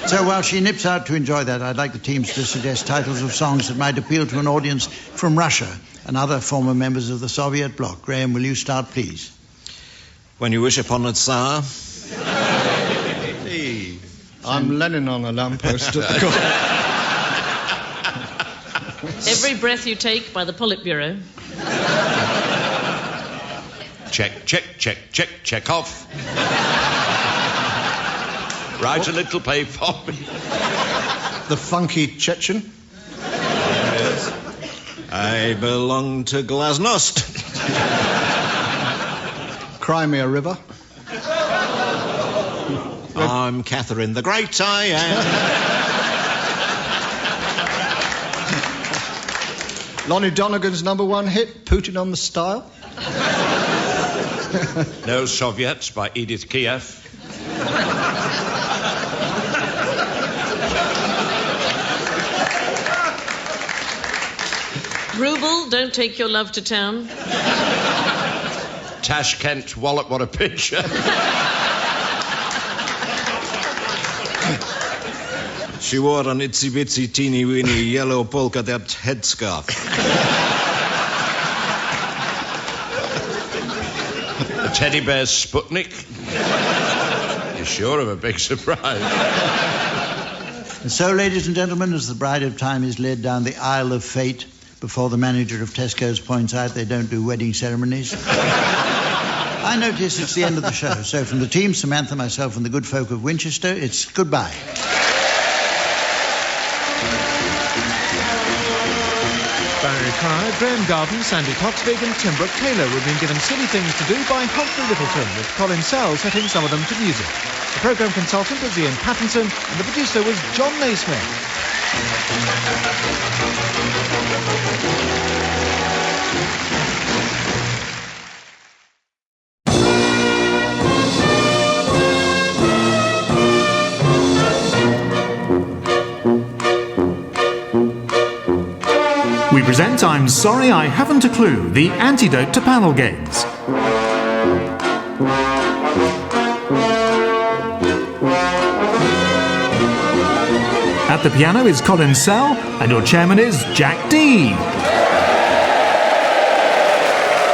So while she nips out to enjoy that, I'd like the teams to suggest titles of songs that might appeal to an audience from Russia and other former members of the Soviet bloc. Graham, will you start, please? When you wish upon a Tsar. I'm Lenin on a lamppost at the corner. Every breath you take by the Politburo. Check, check, check, check, check off. Write a little play for me. The funky Chechen. Yes. I belong to Glasnost. Crimea River. I'm Catherine the Great, I am. Lonnie Donegan's #1 hit, Putin on the Style. No Soviets by Edith Kiev. Ruble, don't take your love to town. Tashkent, Wallop, what a picture. She wore an itsy-bitsy teeny-weeny yellow polka-dot headscarf. The teddy bear's Sputnik. You're sure of a big surprise. And so, ladies and gentlemen, as the bride of time is led down the aisle of fate before the manager of Tesco's points out they don't do wedding ceremonies, I notice it's the end of the show. So from the team, Samantha, myself, and the good folk of Winchester, it's goodbye. Barry Cryer, Graham Garden, Sandy Toksvig and Tim Brooke Taylor were being given silly things to do by Humphrey Lyttelton, with Colin Sell setting some of them to music. The programme consultant was Ian Pattinson and the producer was John Naismith. We present I'm Sorry I Haven't a Clue, the antidote to panel gags. At the piano is Colin Sell, and your chairman is Jack Dee.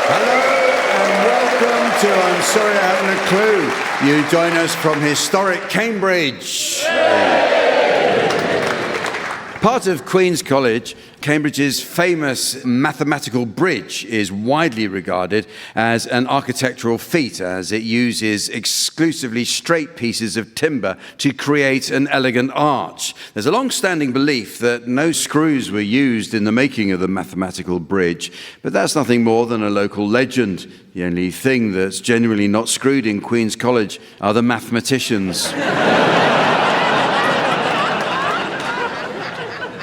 Hello and welcome to I'm Sorry I Haven't a Clue. You join us from historic Cambridge. Part of Queen's College, Cambridge's famous mathematical bridge is widely regarded as an architectural feat, as it uses exclusively straight pieces of timber to create an elegant arch. There's a long-standing belief that no screws were used in the making of the mathematical bridge, but that's nothing more than a local legend. The only thing that's genuinely not screwed in Queen's College are the mathematicians.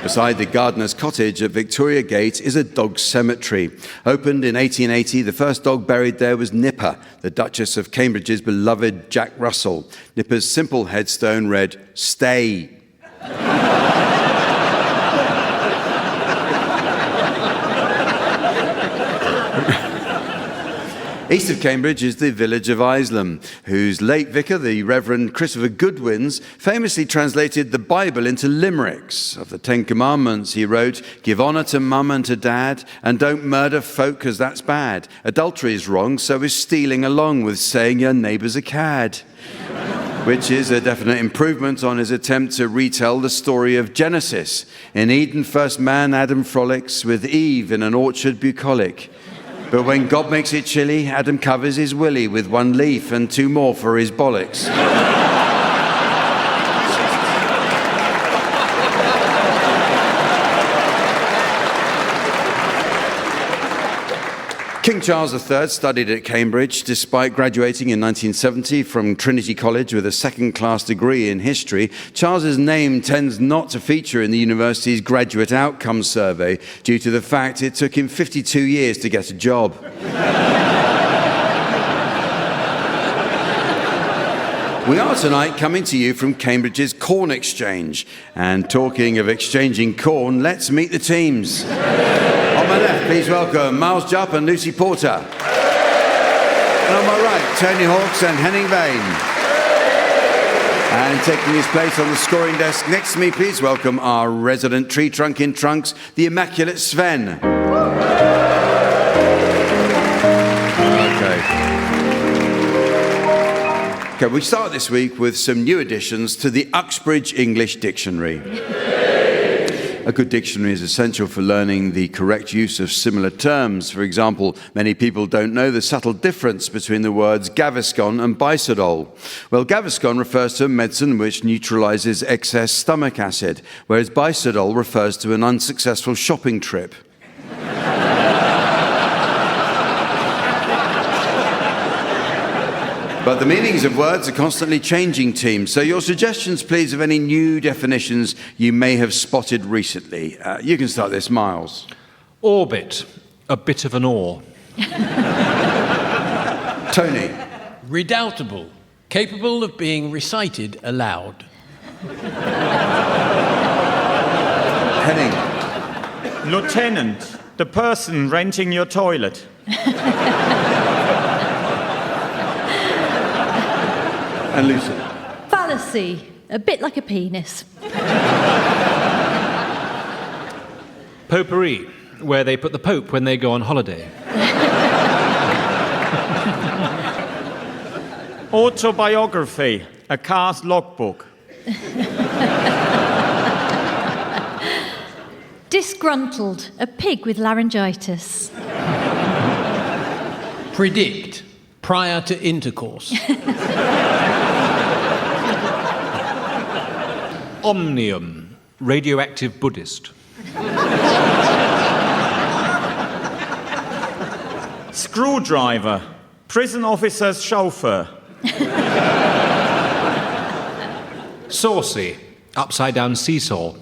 Beside the gardener's cottage at Victoria Gate is a dog cemetery. Opened in 1880, the first dog buried there was Nipper, the Duchess of Cambridge's beloved Jack Russell. Nipper's simple headstone read, "Stay." East of Cambridge is the village of Isleham, whose late vicar, the Reverend Christopher Goodwins, famously translated the Bible into limericks. Of the Ten Commandments, he wrote, "Give honour to mum and to dad, and don't murder folk, 'cause that's bad. Adultery is wrong, so is stealing along with saying your neighbour's a cad." Which is a definite improvement on his attempt to retell the story of Genesis. In Eden, first man Adam frolics with Eve in an orchard bucolic. But when God makes it chilly, Adam covers his willy with one leaf and two more for his bollocks. King Charles III studied at Cambridge, despite graduating in 1970 from Trinity College with a second-class degree in history. Charles's name tends not to feature in the university's graduate outcomes survey due to the fact it took him 52 years to get a job. We are tonight coming to you from Cambridge's Corn Exchange. And talking of exchanging corn, let's meet the teams. On my left, please welcome Miles Jupp and Lucy Porter. And on my right, Tony Hawkes and Henning Vane. And taking his place on the scoring desk next to me, please welcome our resident tree trunk in trunks, the immaculate Sven. Okay, we start this week with some new additions to the Uxbridge English Dictionary. A good dictionary is essential for learning the correct use of similar terms. For example, many people don't know the subtle difference between the words Gaviscon and Bisodol. Well, Gaviscon refers to a medicine which neutralizes excess stomach acid, whereas Bisodol refers to an unsuccessful shopping trip. But the meanings of words are constantly changing, team. So your suggestions, please, of any new definitions you may have spotted recently. You can start this, Miles. Orbit, a bit of an ore. Tony. Redoubtable, capable of being recited aloud. Henning. Lieutenant, the person renting your toilet. And Lucy. Fallacy, a bit like a penis. Potpourri, where they put the Pope when they go on holiday. Autobiography, a car's logbook. Disgruntled, a pig with laryngitis. Predict, prior to intercourse. Omnium, radioactive Buddhist. Screwdriver, prison officer's chauffeur. Saucy, upside-down seesaw.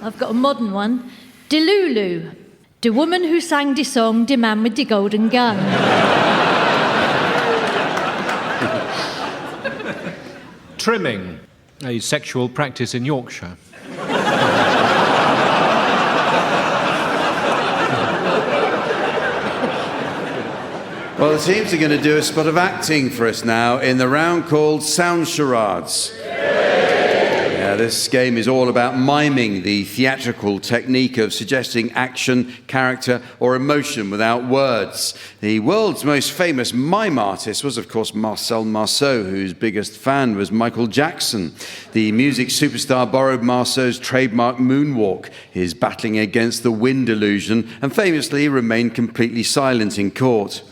I've got a modern one. Delulu, the woman who sang the song The Man with the Golden Gun. Trimming, a sexual practice in Yorkshire. Well, the teams are going to do a spot of acting for us now in the round called Sound Charades. This game is all about miming the theatrical technique of suggesting action, character, or emotion without words. The world's most famous mime artist was, of course, Marcel Marceau, whose biggest fan was Michael Jackson. The music superstar borrowed Marceau's trademark moonwalk, his battling against the wind illusion, and famously remained completely silent in court.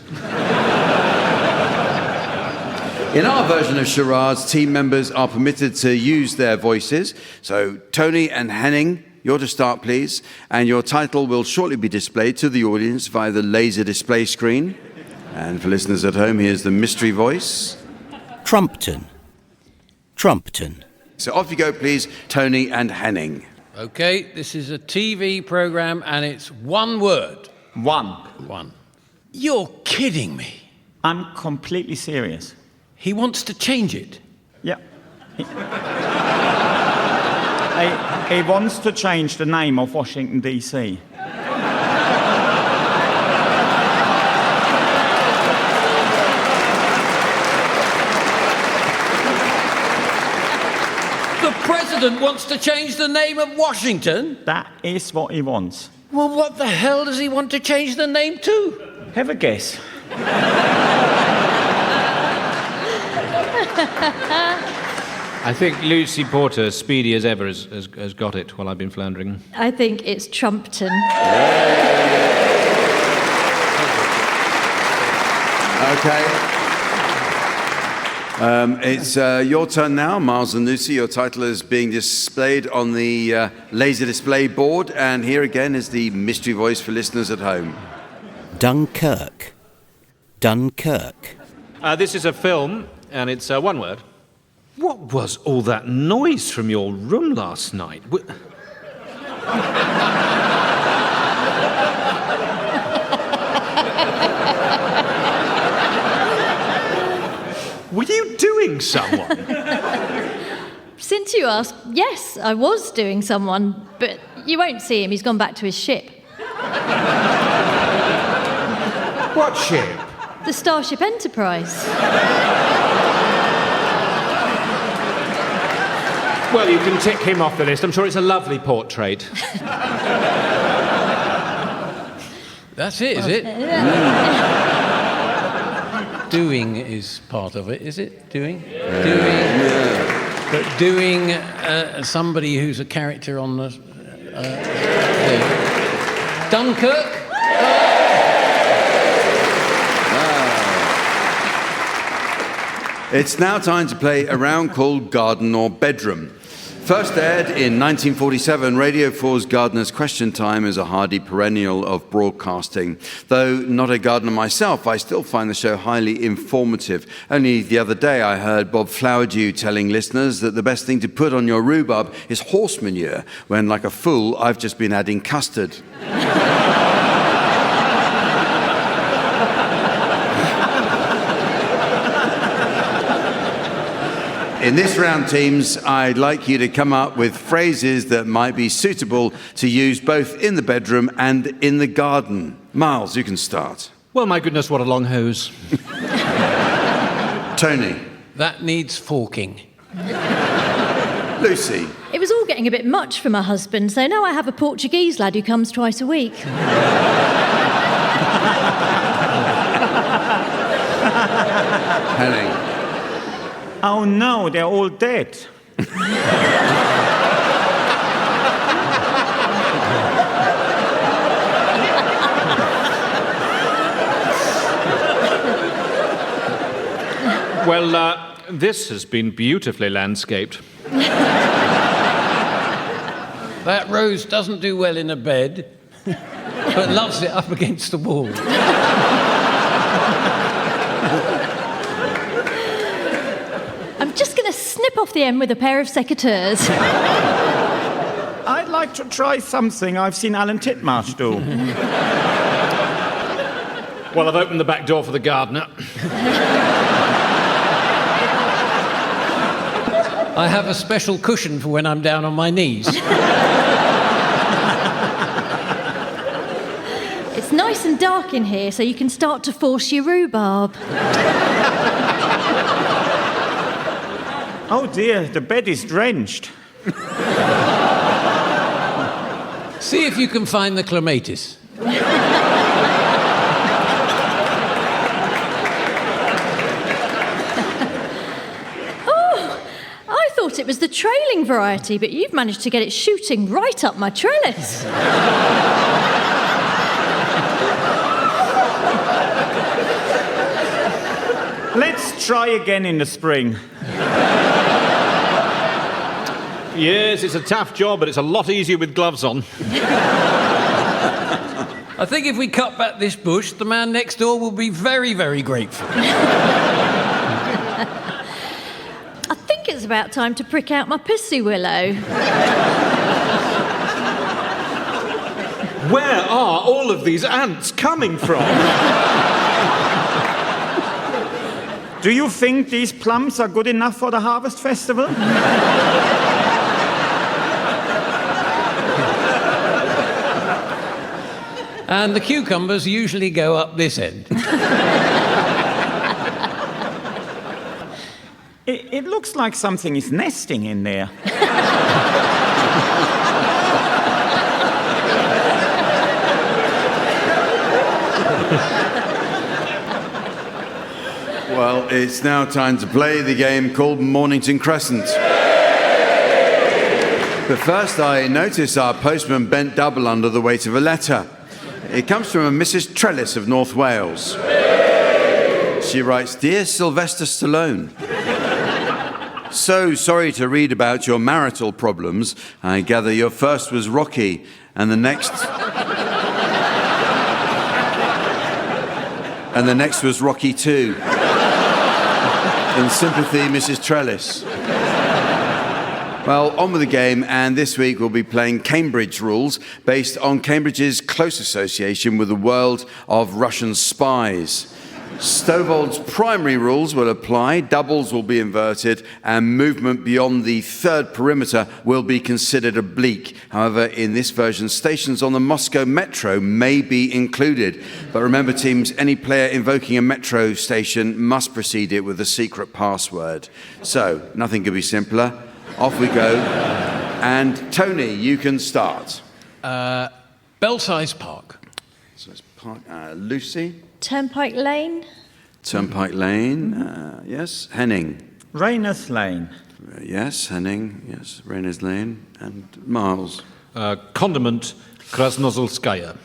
In our version of charades, team members are permitted to use their voices. So, Tony and Henning, you're to start, please. And your title will shortly be displayed to the audience via the laser display screen. And for listeners at home, here's the mystery voice. Trumpton. Trumpton. So off you go, please, Tony and Henning. OK, this is a TV programme and it's one word. One. You're kidding me. I'm completely serious. He wants to change it. Yeah. He wants to change the name of Washington, D.C. The president wants to change the name of Washington? That is what he wants. Well, what the hell does he want to change the name to? Have a guess. I think Lucy Porter, speedy as ever, has got it while I've been floundering. I think it's Trumpton. Okay. It's your turn now, Miles and Lucy. Your title is being displayed on the laser display board. And here again is the mystery voice for listeners at home. Dunkirk. Dunkirk. This is a film, and it's one word. What was all that noise from your room last night? Were you doing someone? Since you asked, yes, I was doing someone, but you won't see him. He's gone back to his ship. What ship? The Starship Enterprise. Well, you can tick him off the list. I'm sure it's a lovely portrait. That's it, is it? Doing is part of it, is it? Doing? But doing somebody who's a character on the... Dunkirk? It's now time to play a round called Garden or Bedroom. First aired in 1947, Radio 4's Gardener's Question Time is a hardy perennial of broadcasting. Though not a gardener myself, I still find the show highly informative. Only the other day I heard Bob Flowerdew telling listeners that the best thing to put on your rhubarb is horse manure, when, like a fool, I've just been adding custard. In this round, teams, I'd like you to come up with phrases that might be suitable to use both in the bedroom and in the garden. Miles, you can start. Well, my goodness, what a long hose. Tony. That needs forking. Lucy. It was all getting a bit much for my husband, so now I have a Portuguese lad who comes twice a week. Henning. Oh no, they're all dead. Well, this has been beautifully landscaped. That rose doesn't do well in a bed, but loves it up against the wall. I'm just going to snip off the end with a pair of secateurs. I'd like to try something I've seen Alan Titmarsh do. Well, I've opened the back door for the gardener. I have a special cushion for when I'm down on my knees. It's nice and dark in here, so you can start to force your rhubarb. Oh dear, the bed is drenched. See if you can find the clematis. I thought it was the trailing variety, but you've managed to get it shooting right up my trellis. Let's try again in the spring. Yes, it's a tough job, but it's a lot easier with gloves on. I think if we cut back this bush, the man next door will be very, very grateful. I think it's about time to prick out my pussy willow. Where are all of these ants coming from? Do you think these plums are good enough for the Harvest Festival? And the cucumbers usually go up this end. It looks like something is nesting in there. Well, it's now time to play the game called Mornington Crescent. But first, I notice our postman bent double under the weight of a letter. It comes from a Mrs. Trellis of North Wales. She writes, "Dear Sylvester Stallone, so sorry to read about your marital problems. I gather your first was Rocky, and the next was Rocky 2. In sympathy, Mrs. Trellis." Well, on with the game, and this week we'll be playing Cambridge rules based on Cambridge's close association with the world of Russian spies. Stovald's primary rules will apply, doubles will be inverted, and movement beyond the third perimeter will be considered oblique. However, in this version, stations on the Moscow Metro may be included. But remember, teams, any player invoking a metro station must precede it with a secret password. So, nothing could be simpler. Off we go. And Tony, you can start. Belsize Park. Belsize Park. Lucy? Turnpike Lane. Turnpike Lane. Yes. Henning? Rayners Lane. Yes. Henning. Yes. Rayners Lane. And Miles? Condiment Krasnozolskaya.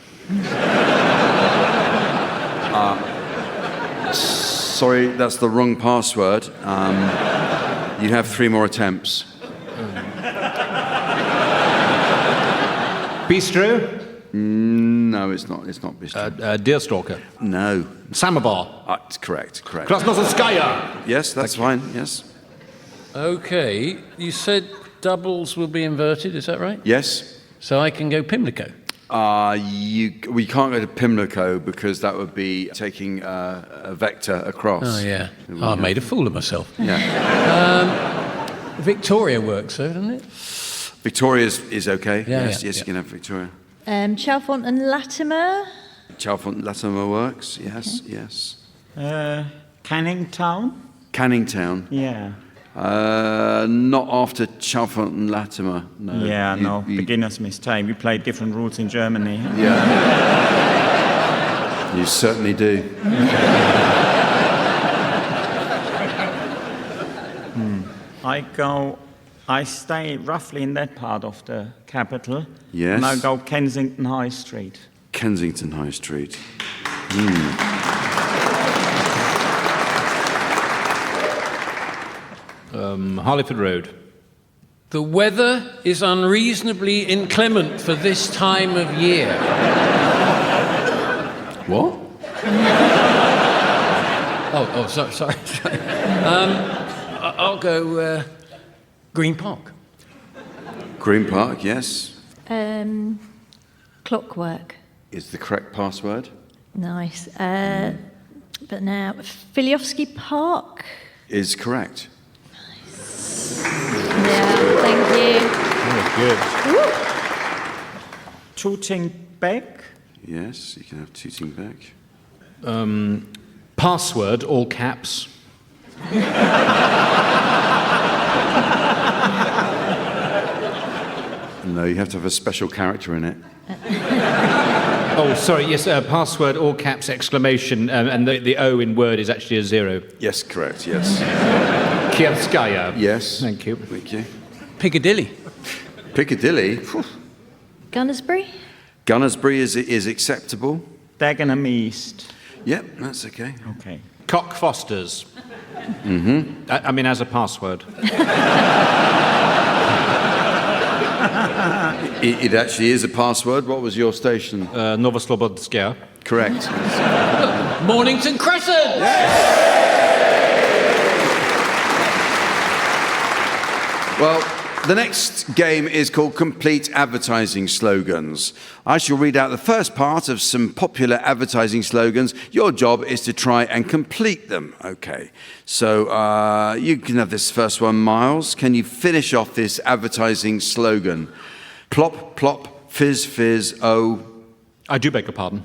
Sorry, that's the wrong password. You have 3 more attempts. Bistro? No, it's not. It's not Bistro. Deerstalker? No. Samovar? It's correct. Correct. Krasnozolskaya? Yes, that's fine. Yes. Okay, you said doubles will be inverted, is that right? Yes. So I can go Pimlico? We can't go to Pimlico because that would be taking a vector across. Oh, yeah. I made a fool of myself. Yeah. Victoria works, though, doesn't it? Victoria is okay. Yeah, yes, yeah. you can have Victoria. Chalfont and Latimer. Chalfont Latimer works, yes, yes. Canning Town? Canning Town? Yeah. Not after Chalfont and Latimer, no. Yeah, no, beginner's mistake. We play different rules in Germany. Yeah. You certainly do. I stay roughly in that part of the capital. Yes. And I go Kensington High Street. Kensington High Street. Harleyford Road. The weather is unreasonably inclement for this time of year. What? Sorry. I'll go Green Park. Green Park, yes. Clockwork. Is the correct password. Nice. But now, Filiovsky Park. Is correct. Yeah, thank you. Good. Tooting Beck. Yes, you can have Tooting Beck. Password, all caps. No, you have to have a special character in it. Oh, sorry, yes, password, all caps, exclamation, and the O in word is actually a 0. Yes, correct, yes. Kievskaya. Yes. Thank you. Thank you. Piccadilly. Piccadilly? Gunnersbury? Gunnersbury is acceptable. Dagenham East. Yep, that's okay. Okay. Cock Fosters. Mm-hmm. I mean, as a password. It actually is a password. What was your station? Novoslobodska. Correct. Mornington Crescent! Well, the next game is called Complete Advertising Slogans. I shall read out the first part of some popular advertising slogans. Your job is to try and complete them. Okay. So you can have this first one, Miles. Can you finish off this advertising slogan? Plop, plop, fizz, fizz, oh. I do beg your pardon.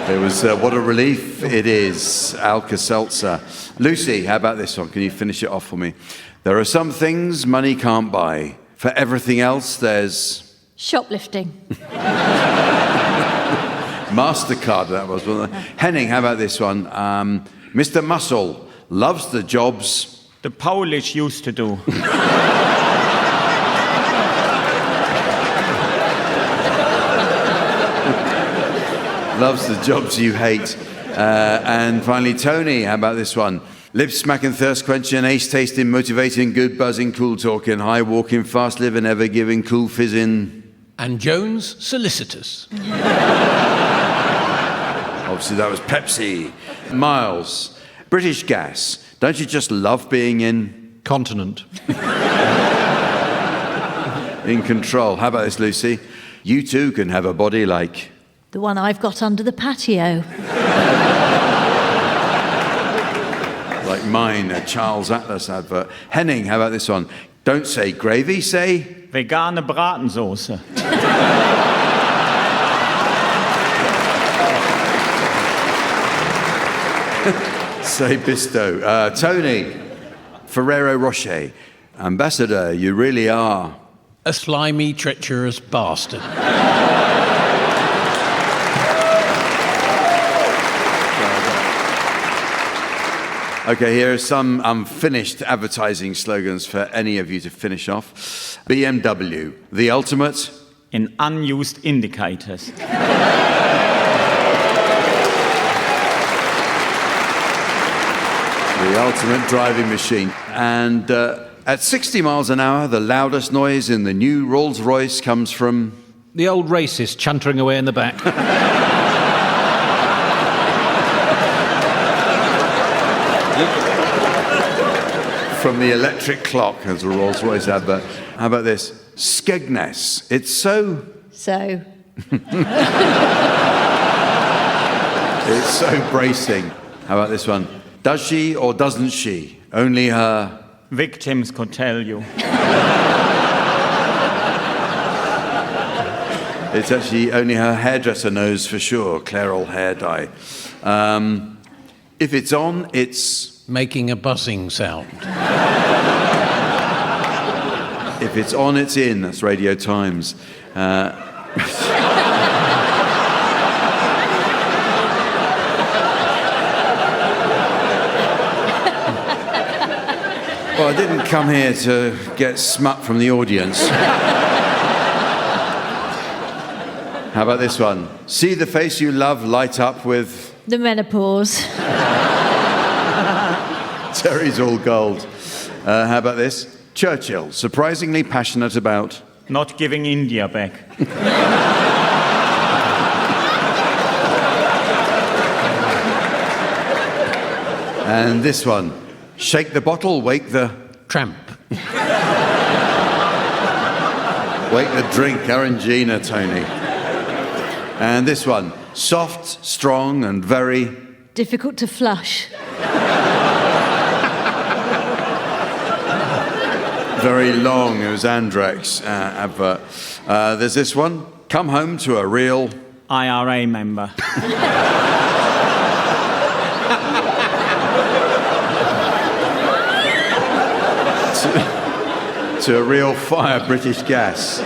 It was, what a relief it is, Alka-Seltzer. Lucy, how about this one? Can you finish it off for me? There are some things money can't buy. For everything else, there's... Shoplifting. MasterCard, that was, wasn't it? Henning, how about this one? Mr. Muscle loves the jobs... The Polish used to do. Loves the jobs you hate. And finally, Tony, how about this one? Lip smacking, thirst quenching, ace tasting, motivating, good buzzing, cool talking, high walking, fast living, ever giving, cool fizzing. And Jones Solicitors. Obviously, that was Pepsi. Miles, British Gas. Don't you just love being in? Continent. In control. How about this, Lucy? You too can have a body like... The one I've got under the patio. Like mine, a Charles Atlas advert. Henning, how about this one? Don't say gravy, say... Vegane Bratensoße. Say Bisto. Tony, Ferrero Rocher. Ambassador, you really are... A slimy, treacherous bastard. Okay, here are some unfinished advertising slogans for any of you to finish off. BMW, the ultimate... In unused indicators. The ultimate driving machine. And at 60 miles an hour, the loudest noise in the new Rolls-Royce comes from... The old racist chuntering away in the back. From the electric clock, as a Rolls-Royce advert. How about this? Skegness. It's so... So. It's so bracing. How about this one? Does she or doesn't she? Only her... Victims could tell you. It's actually only her hairdresser knows for sure, Clairol hair dye. If it's on, it's... Making a buzzing sound. If it's on, it's in. That's Radio Times. Well, I didn't come here to get smut from the audience. How about this one? See the face you love light up with... The menopause. Terry's all gold. How about this? Churchill, surprisingly passionate about... Not giving India back. And this one. Shake the bottle, wake the... Tramp. Wake the drink, Arangina, Tony. And this one. Soft, strong, and very... Difficult to flush. Very long. It was Andrex advert. There's this one. Come home to a real... IRA member. to a real fire, British Gas.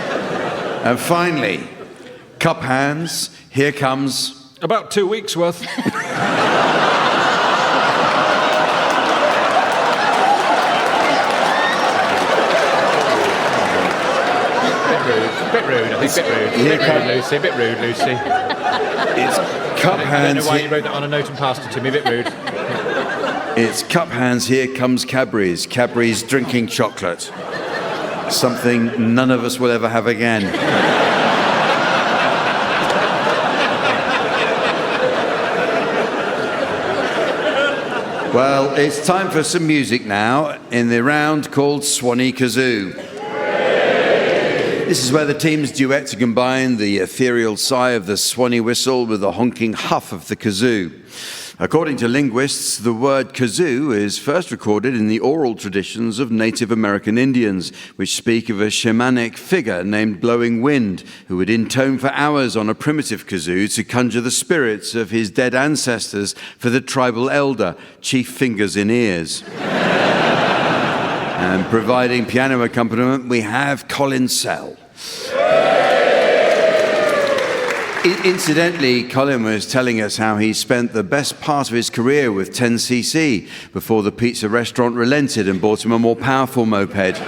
And finally, cup hands. Here comes... About 2 weeks' worth. Bit rude, I think. Bit rude, Lucy. Bit rude, Lucy. It's cup hands. I don't know why you wrote that on a note and passed it to me. Bit rude. It's cup hands. Here comes Cadbury's. Cadbury's drinking chocolate. Something none of us will ever have again. Well, it's time for some music now in the round called Swanee Kazoo. This is where the teams duet to combine the ethereal sigh of the Swanee whistle with the honking huff of the kazoo. According to linguists, the word kazoo is first recorded in the oral traditions of Native American Indians, which speak of a shamanic figure named Blowing Wind, who would intone for hours on a primitive kazoo to conjure the spirits of his dead ancestors for the tribal elder, Chief Fingers in Ears. And providing piano accompaniment, we have Colin Sell. Incidentally, Colin was telling us how he spent the best part of his career with 10cc before the pizza restaurant relented and bought him a more powerful moped.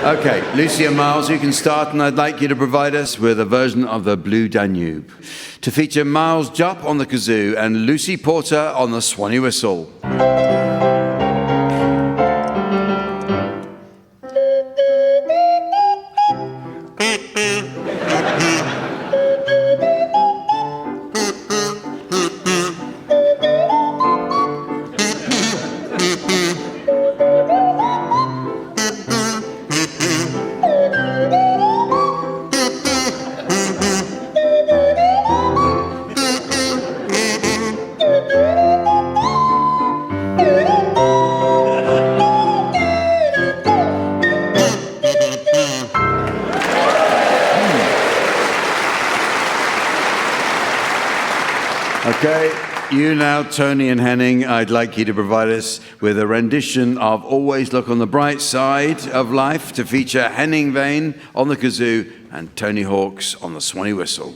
Okay, Lucy and Miles, you can start, and I'd like you to provide us with a version of the Blue Danube. To feature Miles Jupp on the kazoo and Lucy Porter on the Swanee whistle. Okay, you now, Tony and Henning, I'd like you to provide us with a rendition of Always Look on the Bright Side of Life to feature Henning Vane on the kazoo and Tony Hawks on the Swanee whistle.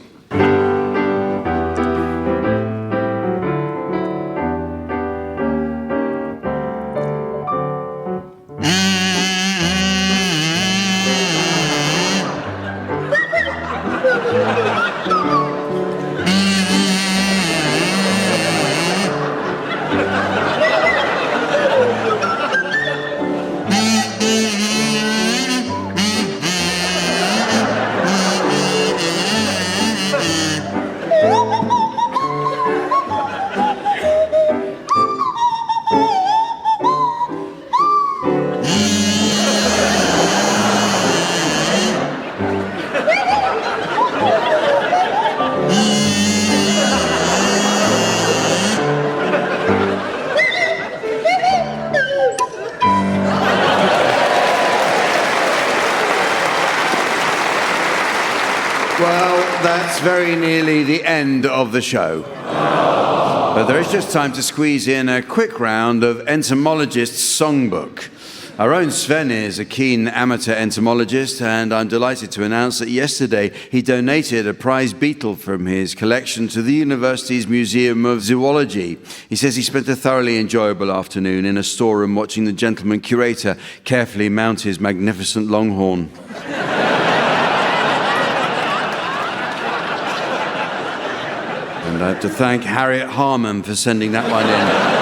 Well, that's very nearly the end of the show. But there is just time to squeeze in a quick round of Entomologist's Songbook. Our own Sven is a keen amateur entomologist, and I'm delighted to announce that yesterday he donated a prize beetle from his collection to the university's Museum of Zoology. He says he spent a thoroughly enjoyable afternoon in a storeroom watching the gentleman curator carefully mount his magnificent longhorn. And I have to thank Harriet Harman for sending that one in.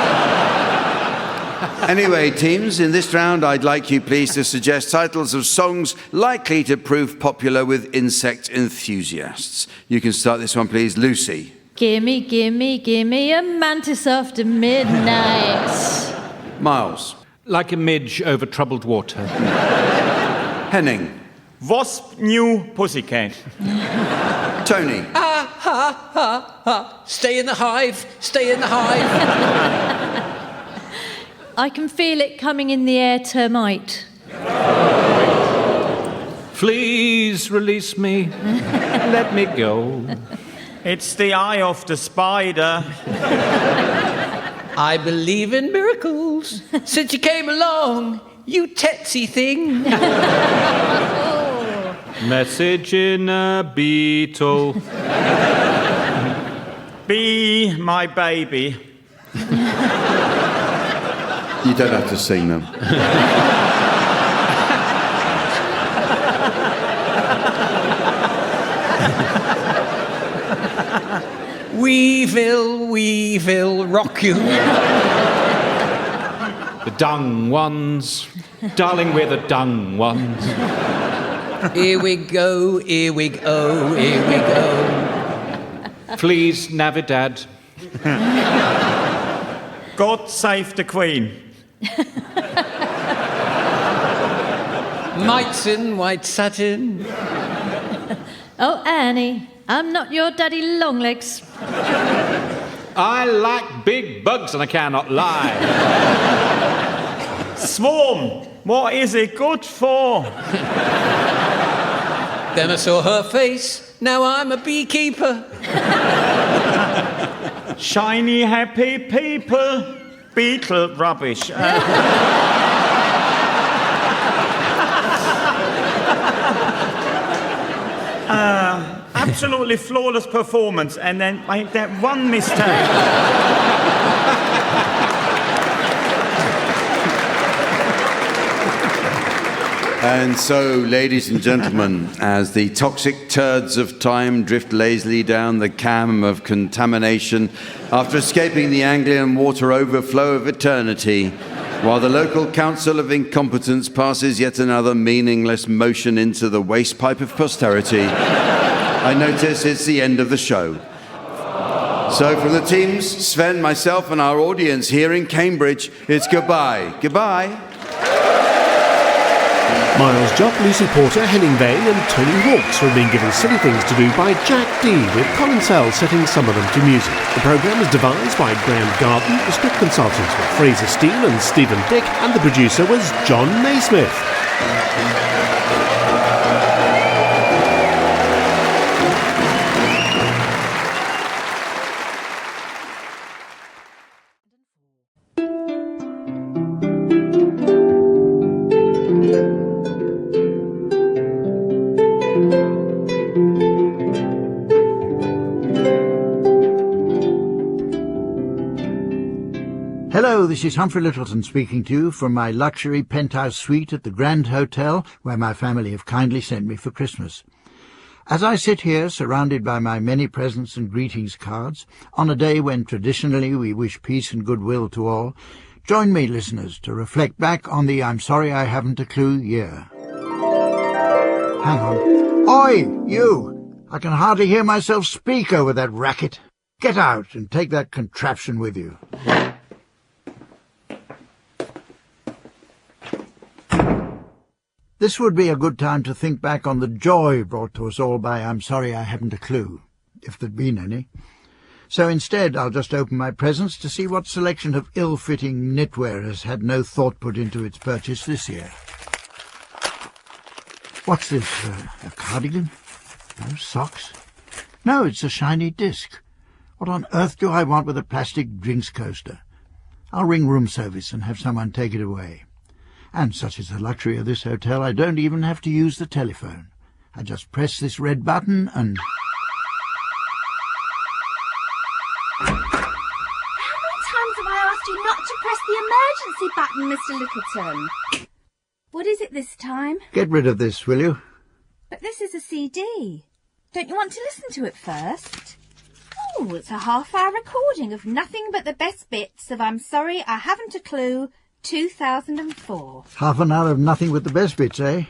Anyway, teams, in this round, I'd like you please to suggest titles of songs likely to prove popular with insect enthusiasts. You can start this one, please. Lucy. Gimme, gimme, gimme a mantis after midnight. Miles. Like a midge over troubled water. Henning. Wasp, new pussycat. Tony. Ha, ha, ha. Stay in the hive, stay in the hive. I can feel it coming in the air, termite. Please release me. Let me go. It's the eye of the spider. I believe in miracles. Since you came along, you tetsy thing. Message in a beetle. Be my baby. You don't have to sing them. Weevil, rock you. The dung ones. Darling, we're the dung ones. Here we go, here we go, here we go. Please, Navidad. God save the Queen. Mites in white satin. Oh, Annie, I'm not your daddy longlegs. I like big bugs and I cannot lie. Swarm, what is it good for? Then I saw her face, now I'm a beekeeper. Shiny, happy people. Beetle rubbish. Absolutely flawless performance, and then make that one mistake. And so, ladies and gentlemen, as the toxic turds of time drift lazily down the cam of contamination after escaping the Anglian water overflow of eternity, while the local council of incompetence passes yet another meaningless motion into the waste pipe of posterity, I notice it's the end of the show. So from the teams, Sven, myself, and our audience here in Cambridge, it's goodbye. Goodbye. Miles Jock, Lucy Porter, Henning Vane and Tony Hawks were being given silly things to do by Jack Dee, with Colin Sell setting some of them to music. The programme was devised by Graham Garden, the script consultants were Fraser Steele and Stephen Dick, and the producer was John Naismith. Hello, this is Humphrey Lyttelton speaking to you from my luxury penthouse suite at the Grand Hotel, where my family have kindly sent me for Christmas. As I sit here, surrounded by my many presents and greetings cards, on a day when traditionally we wish peace and goodwill to all, join me, listeners, to reflect back on the I'm Sorry I Haven't a Clue year. Hang on. Oi, you! I can hardly hear myself speak over that racket. Get out and take that contraption with you. This would be a good time to think back on the joy brought to us all by I'm Sorry I Haven't a Clue, if there'd been any. So instead, I'll just open my presents to see what selection of ill-fitting knitwear has had no thought put into its purchase this year. What's this, a cardigan? No socks? No, it's a shiny disc. What on earth do I want with a plastic drinks coaster? I'll ring room service and have someone take it away. And such is the luxury of this hotel, I don't even have to use the telephone. I just press this red button and... How many times have I asked you not to press the emergency button, Mr. Lyttelton? What is it this time? Get rid of this, will you? But this is a CD. Don't you want to listen to it first? Oh, it's a half-hour recording of nothing but the best bits of I'm Sorry I Haven't a Clue, 2004. Half an hour of nothing but the best bits, eh?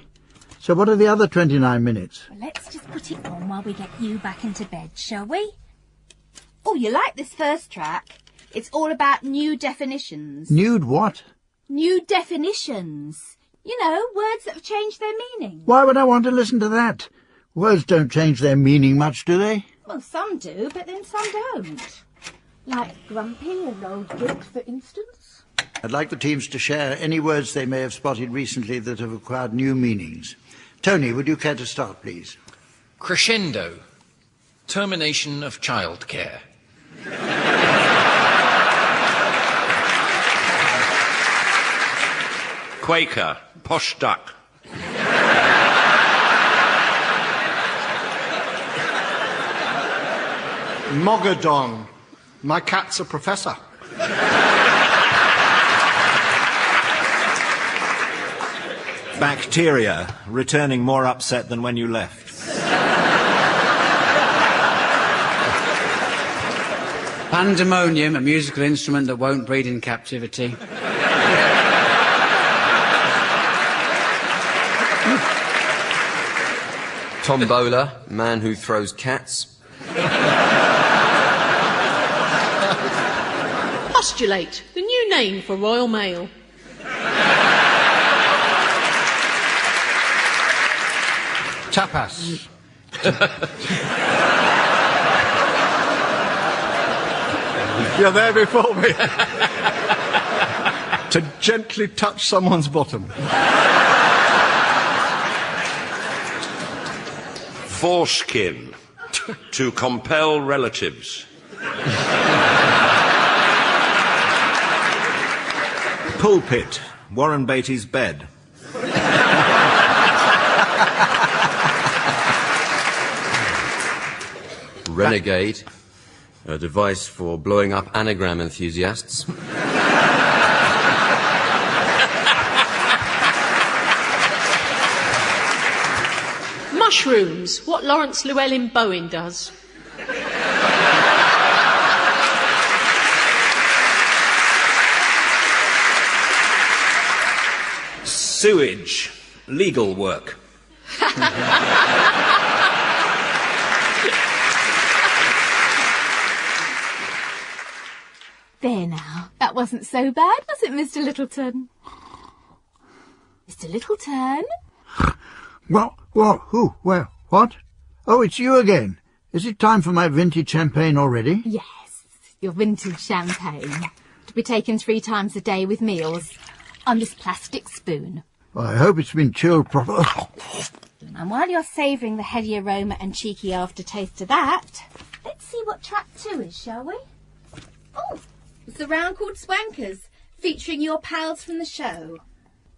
So what are the other 29 minutes? Well, let's just put it on while we get you back into bed, shall we? Oh, you like this first track? It's all about new definitions. Nude what? New definitions. You know, words that have changed their meaning. Why would I want to listen to that? Words don't change their meaning much, do they? Well, some do, but then some don't. Like grumpy and old git, for instance. I'd like the teams to share any words they may have spotted recently that have acquired new meanings. Tony, would you care to start, please? Crescendo. Termination of childcare. Quaker, posh duck. Mogadon. My cat's a professor. Bacteria, returning more upset than when you left. Pandemonium, a musical instrument that won't breed in captivity. Tombola, man who throws cats. Postulate, the new name for Royal Mail. Tapas. You're there before me. To gently touch someone's bottom. Foreskin, to compel relatives. Pulpit, Warren Beatty's bed. Renegade, a device for blowing up anagram enthusiasts. Mushrooms, what Lawrence Llewellyn Bowen does. Sewage, legal work. There now. That wasn't so bad, was it, Mr. Lyttelton? Mr. Lyttelton? What? Who? Where? What? Oh, it's you again. Is it time for my vintage champagne already? Yes, your vintage champagne. To be taken 3 times a day with meals on this plastic spoon. Well, I hope it's been chilled properly. And while you're savouring the heady aroma and cheeky aftertaste of that, let's see what track 2 is, shall we? Oh, it's the round called Swankers, featuring your pals from the show.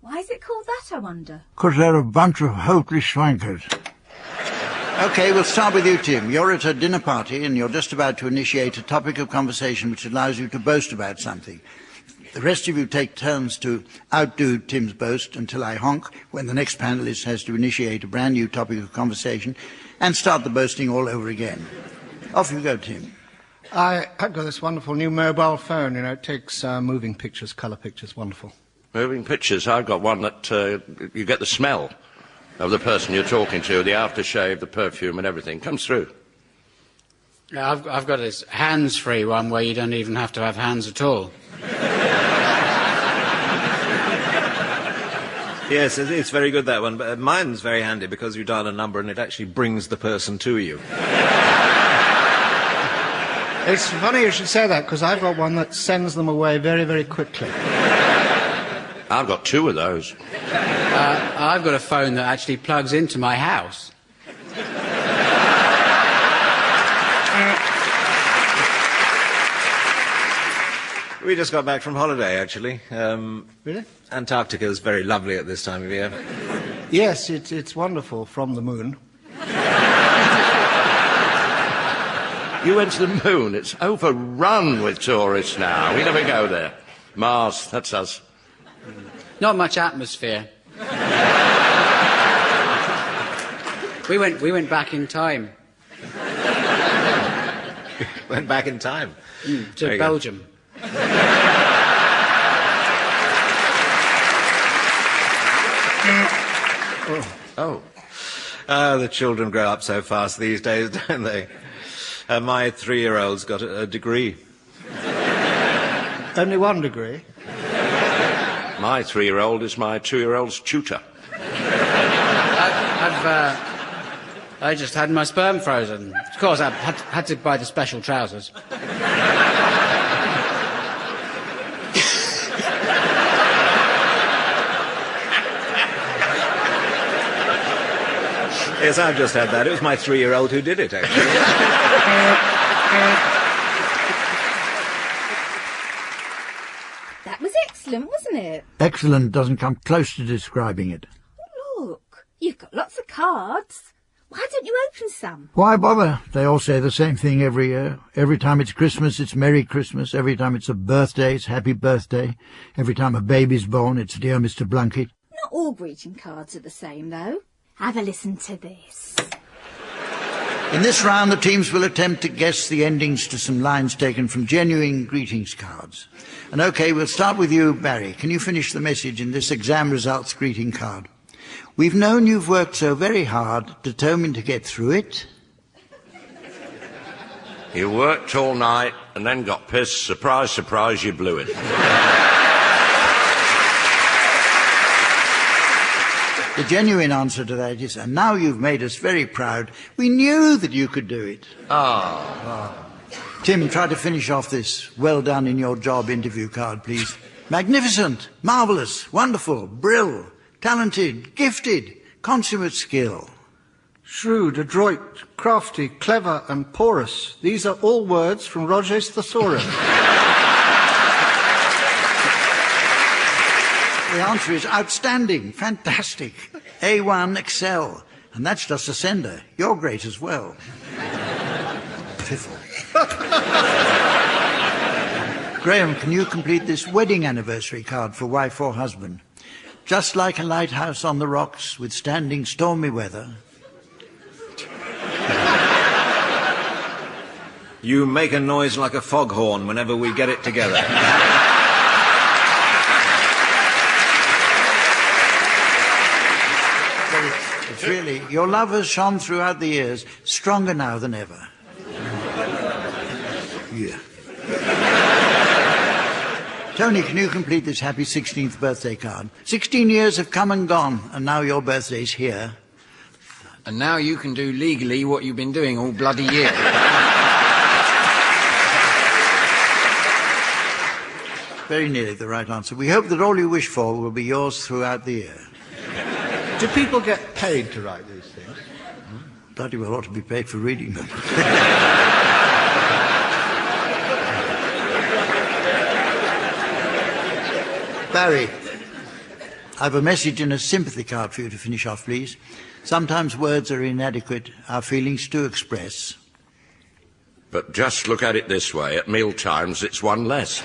Why is it called that, I wonder? 'Cause they're a bunch of hopeless swankers. OK, we'll start with you, Tim. You're at a dinner party and you're just about to initiate a topic of conversation which allows you to boast about something. The rest of you take turns to outdo Tim's boast until I honk when the next panellist has to initiate a brand new topic of conversation and start the boasting all over again. Off you go, Tim. I've got this wonderful new mobile phone. You know, it takes moving pictures, colour pictures, wonderful. Moving pictures, I've got one that you get the smell of the person you're talking to, the aftershave, the perfume and everything. Comes through. Yeah, I've got this hands-free one where you don't even have to have hands at all. Yes, it's very good, that one. But mine's very handy because you dial a number and it actually brings the person to you. It's funny you should say that, because I've got one that sends them away very, very quickly. I've got 2 of those. I've got a phone that actually plugs into my house. We just got back from holiday, actually. Really? Antarctica's very lovely at this time of year. Yes, it's wonderful from the moon. You went to the moon. It's overrun with tourists now. We never go there. Mars, that's us. Not much atmosphere. We went back in time. Went back in time? To Belgium. The children grow up so fast these days, don't they? My 3-year-old's got a degree. Only 1 degree? My 3-year-old is my 2-year-old's tutor. I just had my sperm frozen. Of course, I had to buy the special trousers. Yes, I've just had that. It was my 3-year-old who did it, actually. That was excellent, wasn't it? Excellent doesn't come close to describing it. Look, you've got lots of cards. Why don't you open some? Why bother? They all say the same thing every year. Every time it's Christmas, it's Merry Christmas. Every time it's a birthday, it's Happy Birthday. Every time a baby's born, it's Dear Mr. Blunkett. Not all greeting cards are the same, though. Have a listen to this. In this round, the teams will attempt to guess the endings to some lines taken from genuine greetings cards. And OK, we'll start with you, Barry. Can you finish the message in this exam results greeting card? We've known you've worked so very hard, determined to get through it. You worked all night and then got pissed. Surprise, surprise, you blew it. The genuine answer to that is, and now you've made us very proud. We knew that you could do it. Tim, try to finish off this well done in your job interview card, please. Magnificent, marvellous, wonderful, brill, talented, gifted, consummate skill. Shrewd, adroit, crafty, clever and porous. These are all words from Roger's Thesaurus. The answer is outstanding, fantastic, A1, excel. And that's just a sender. You're great as well. Piffle. Graham, can you complete this wedding anniversary card for wife or husband? Just like a lighthouse on the rocks, withstanding stormy weather. You make a noise like a foghorn whenever we get it together. It's really, your love has shone throughout the years, stronger now than ever. Yeah. Tony, can you complete this happy 16th birthday card? 16 years have come and gone, and now your birthday's here. And now you can do legally what you've been doing all bloody year. Very nearly the right answer. We hope that all you wish for will be yours throughout the year. Do people get paid to write these things? Bloody well ought to be paid for reading them. Barry, I've a message and a sympathy card for you to finish off, please. Sometimes words are inadequate, our feelings to express. But just look at it this way. At meal times, it's one less.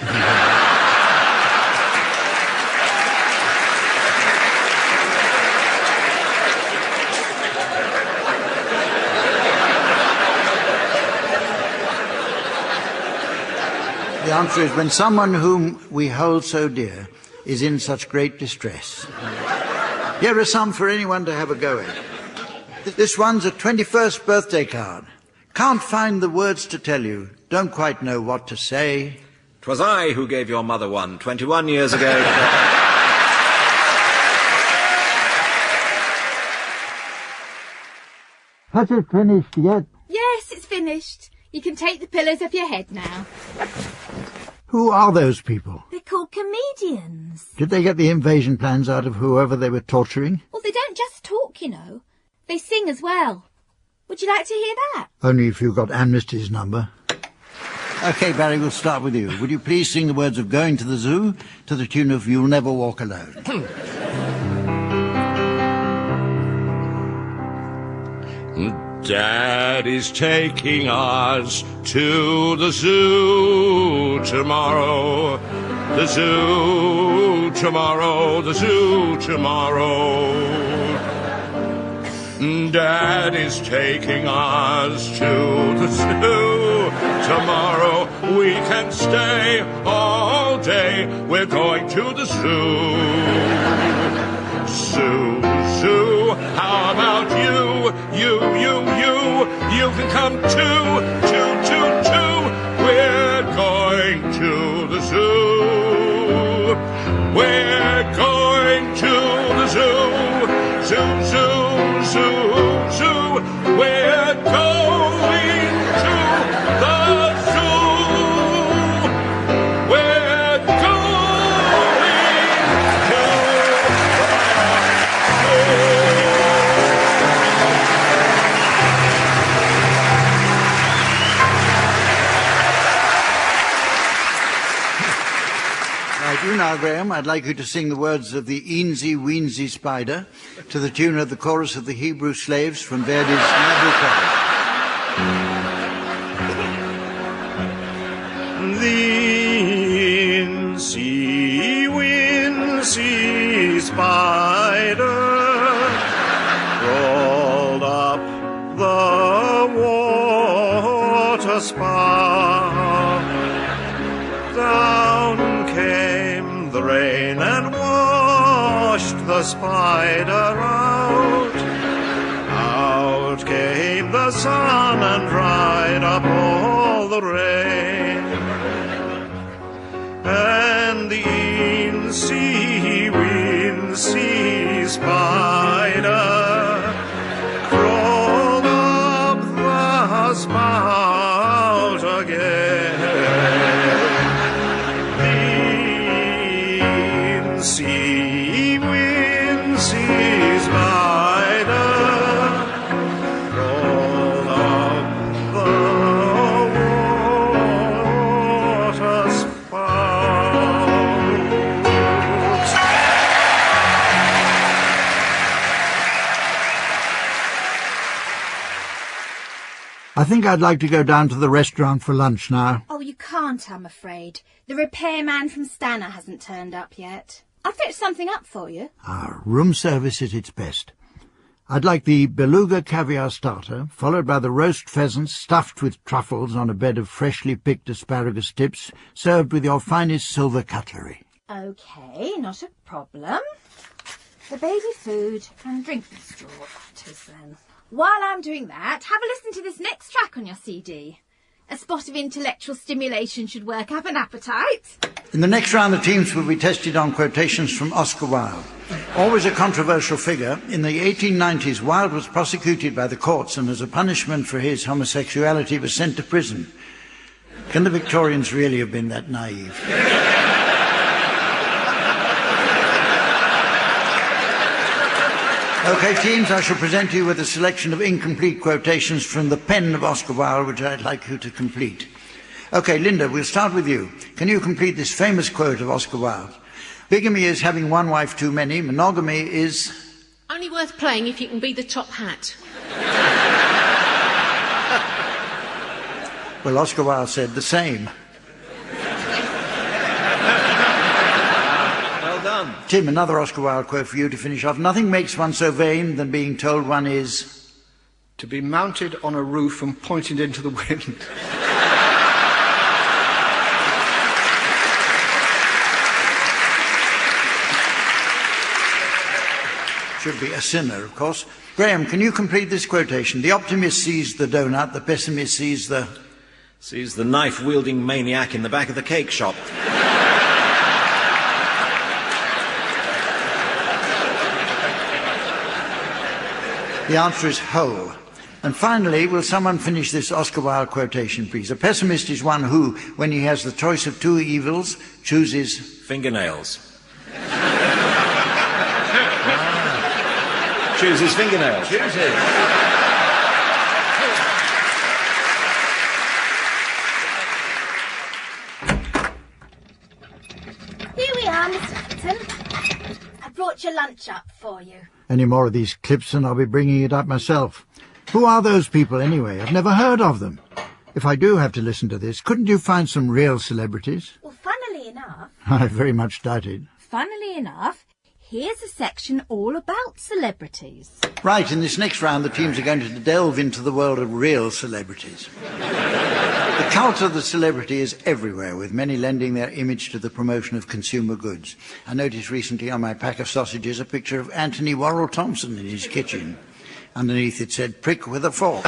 The answer is when someone whom we hold so dear is in such great distress. Here are some for anyone to have a go at. This one's a 21st birthday card. Can't find the words to tell you. Don't quite know what to say. 'Twas I who gave your mother one 21 years ago. Has it finished yet? Yes, it's finished. You can take the pillows off your head now. Who are those people? They're called comedians. Did they get the invasion plans out of whoever they were torturing? Well, they don't just talk, you know. They sing as well. Would you like to hear that? Only if you got Amnesty's number. OK, Barry, we'll start with you. Would you please sing the words of Going to the Zoo to the tune of You'll Never Walk Alone? Daddy's taking us to the zoo tomorrow. The zoo tomorrow, the zoo tomorrow. Daddy's taking us to the zoo tomorrow. We can stay all day. We're going to the zoo. Zoo, zoo, how about you? You can come too. We're going to the zoo. We're going to the zoo. Zoo, zoo, zoo, zoo. We're going to the zoo. We're Right, you now, Graham, I'd like you to sing the words of the Eensy Weensy Spider to the tune of the chorus of the Hebrew slaves from Verdi's Nabucco. The Eensy Weensy Spider crawled up the water spout. Down came the rain and washed the spider out. Out came the sun and dried up all the rain. And the Eensy Weensy Spider crawled up the spout again. Eensy Weensy Spider crawled up the water spout. I think I'd like to go down to the restaurant for lunch now. Oh, you can't, I'm afraid. The repairman from Stanner hasn't turned up yet. I'll fetch something up for you. Room service at its best. I'd like the beluga caviar starter, followed by the roast pheasant stuffed with truffles on a bed of freshly picked asparagus tips, served with your finest silver cutlery. OK, not a problem. The baby food and drinking straw, that is then. While I'm doing that, have a listen to this next track on your CD. A spot of intellectual stimulation should work up an appetite. In the next round, the teams will be tested on quotations from Oscar Wilde. Always a controversial figure, in the 1890s, Wilde was prosecuted by the courts and as a punishment for his homosexuality was sent to prison. Can the Victorians really have been that naive? OK, teams, I shall present you with a selection of incomplete quotations from the pen of Oscar Wilde, which I'd like you to complete. OK, Linda, we'll start with you. Can you complete this famous quote of Oscar Wilde? Bigamy is having one wife too many. Monogamy is... only worth playing if you can be the top hat. Well, Oscar Wilde said the same. Tim, another Oscar Wilde quote for you to finish off. Nothing makes one so vain than being told one is... to be mounted on a roof and pointed into the wind. Should be a sinner, of course. Graham, can you complete this quotation? The optimist sees the donut, the pessimist sees the... sees the knife-wielding maniac in the back of the cake shop. The answer is whole. And finally, will someone finish this Oscar Wilde quotation, please? A pessimist is one who, when he has the choice of two evils, chooses... fingernails. Chooses fingernails. Chooses. got your lunch up for you. Any more of these clips and I'll be bringing it up myself. Who are those people anyway? I've never heard of them. If I do have to listen to this, couldn't you find some real celebrities? Well, funnily enough... I very much doubt it. Funnily enough, here's a section all about celebrities. Right, in this next round, the teams are going to delve into the world of real celebrities. The cult of the celebrity is everywhere, with many lending their image to the promotion of consumer goods. I noticed recently on my pack of sausages a picture of Anthony Worrell Thompson in his kitchen. Underneath it said, "Prick with a fork."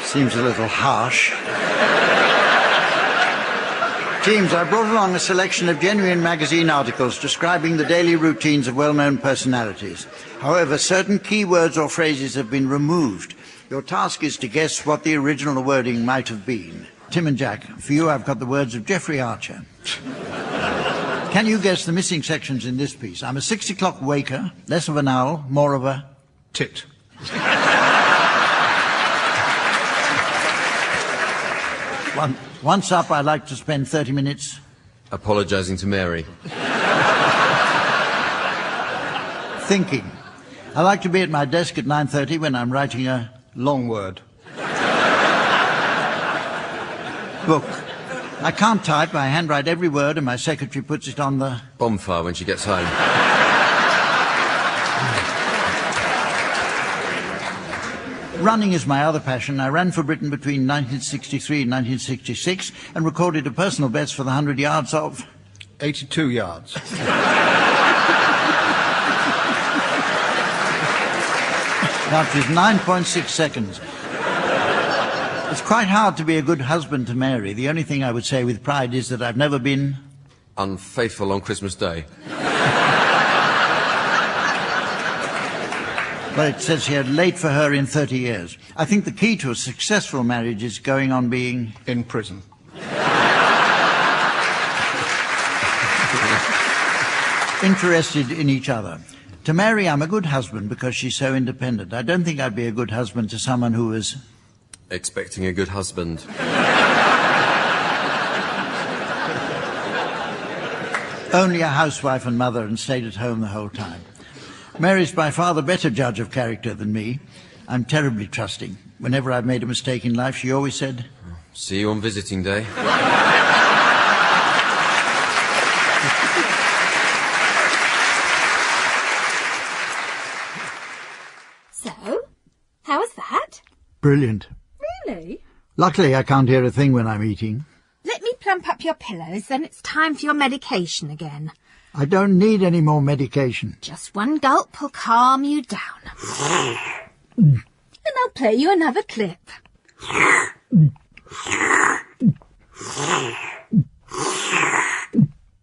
Seems a little harsh. Teams, I brought along a selection of genuine magazine articles describing the daily routines of well-known personalities. However, certain key words or phrases have been removed. Your task is to guess what the original wording might have been. Tim and Jack, for you I've got the words of Jeffrey Archer. Can you guess the missing sections in this piece? I'm a 6 o'clock waker, less of an owl, more of a... tit. Once up, I like to spend 30 minutes... apologising to Mary. Thinking. I like to be at my desk at 9:30 when I'm writing a... long word. book. I can't type. I handwrite every word and my secretary puts it on the... bonfire when she gets home. Running is my other passion. I ran for Britain between 1963 and 1966 and recorded a personal best for the 100 yards of... 82 yards. That was 9.6 seconds. It's quite hard to be a good husband to Mary. The only thing I would say with pride is that I've never been... unfaithful on Christmas Day. Well, it says here, late for her in 30 years. I think the key to a successful marriage is going on being... in prison. interested in each other. To Mary, I'm a good husband because she's so independent. I don't think I'd be a good husband to someone who was... expecting a good husband. only a housewife and mother and stayed at home the whole time. Mary's by far the better judge of character than me. I'm terribly trusting. Whenever I've made a mistake in life, she always said... see you on visiting day. So, how was that? Brilliant. Really? Luckily, I can't hear a thing when I'm eating. Let me plump up your pillows, then it's time for your medication again. I don't need any more medication. Just one gulp will calm you down. And I'll play you another clip.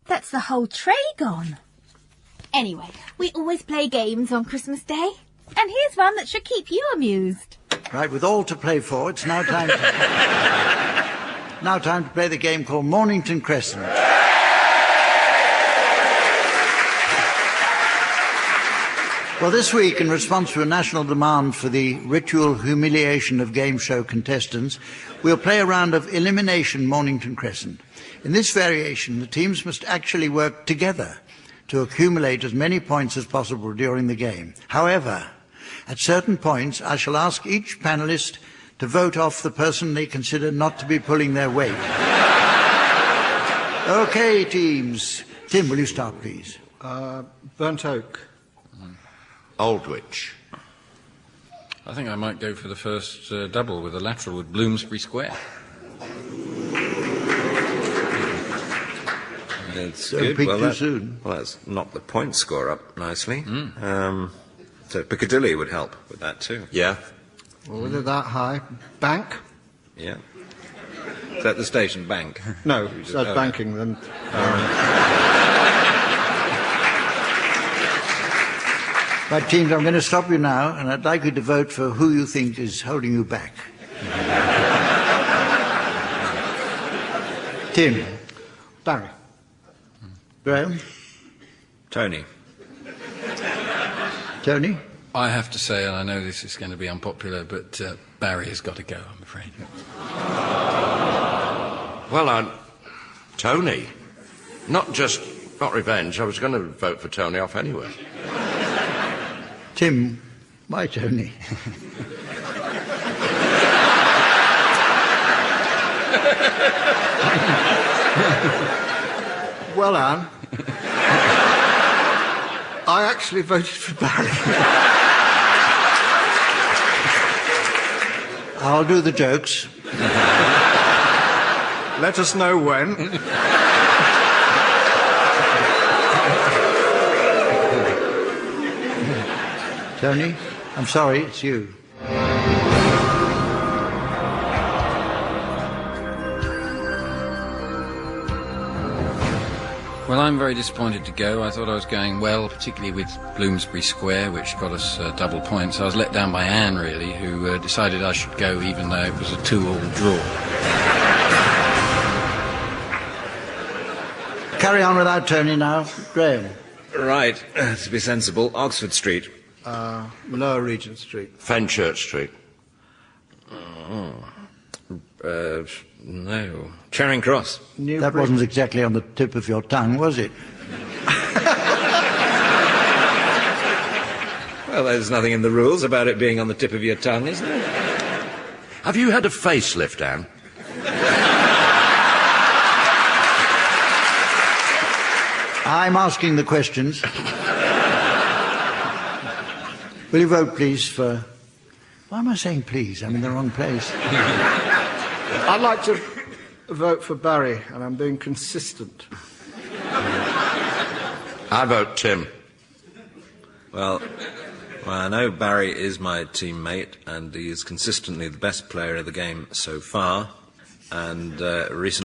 That's the whole tray gone. Anyway, we always play games on Christmas Day. And here's one that should keep you amused. Right, with all to play for, it's now time to play the game called Mornington Crescent. Well, this week, in response to a national demand for the ritual humiliation of game show contestants, we'll play a round of Elimination Mornington Crescent. In this variation, the teams must actually work together to accumulate as many points as possible during the game. However, at certain points, I shall ask each panellist to vote off the person they consider not to be pulling their weight. OK, teams. Tim, will you start, please? Burnt oak. Aldwych. I think I might go for the first double with a lateral with Bloomsbury Square. That's Don't good. peak too soon. Well, that's knocked the point score up nicely. So Piccadilly would help with that too. Yeah. Well, with it that high. Bank? Yeah. Is that the station bank? No, said banking then. Right, teams, I'm going to stop you now, and I'd like you to vote for who you think is holding you back. Tim. Barry. Graham. Tony. Tony. I have to say, and I know this is going to be unpopular, but Barry has got to go, I'm afraid. Well, Tony. Not revenge. I was going to vote for Tony off anyway. Tim. Why Tony? Well, Anne, I actually voted for Barry. I'll do the jokes. Let us know when. Tony, I'm sorry, it's you. Well, I'm very disappointed to go. I thought I was going well, particularly with Bloomsbury Square, which got us double points. I was let down by Anne, really, who decided I should go even though it was a 2-all draw. Carry on without Tony now. Graham. Right, to be sensible, Oxford Street. Lower Regent Street. Fenchurch Street. No. Charing Cross. That wasn't exactly on the tip of your tongue, was it? Well, there's nothing in the rules about it being on the tip of your tongue, is there? Have you had a facelift, Anne? I'm asking the questions. Will you vote, please, for... Why am I saying please? I'm in the wrong place. I'd like to vote for Barry, and I'm being consistent. I vote Tim. Well, I know Barry is my teammate, and he is consistently the best player of the game so far, and recently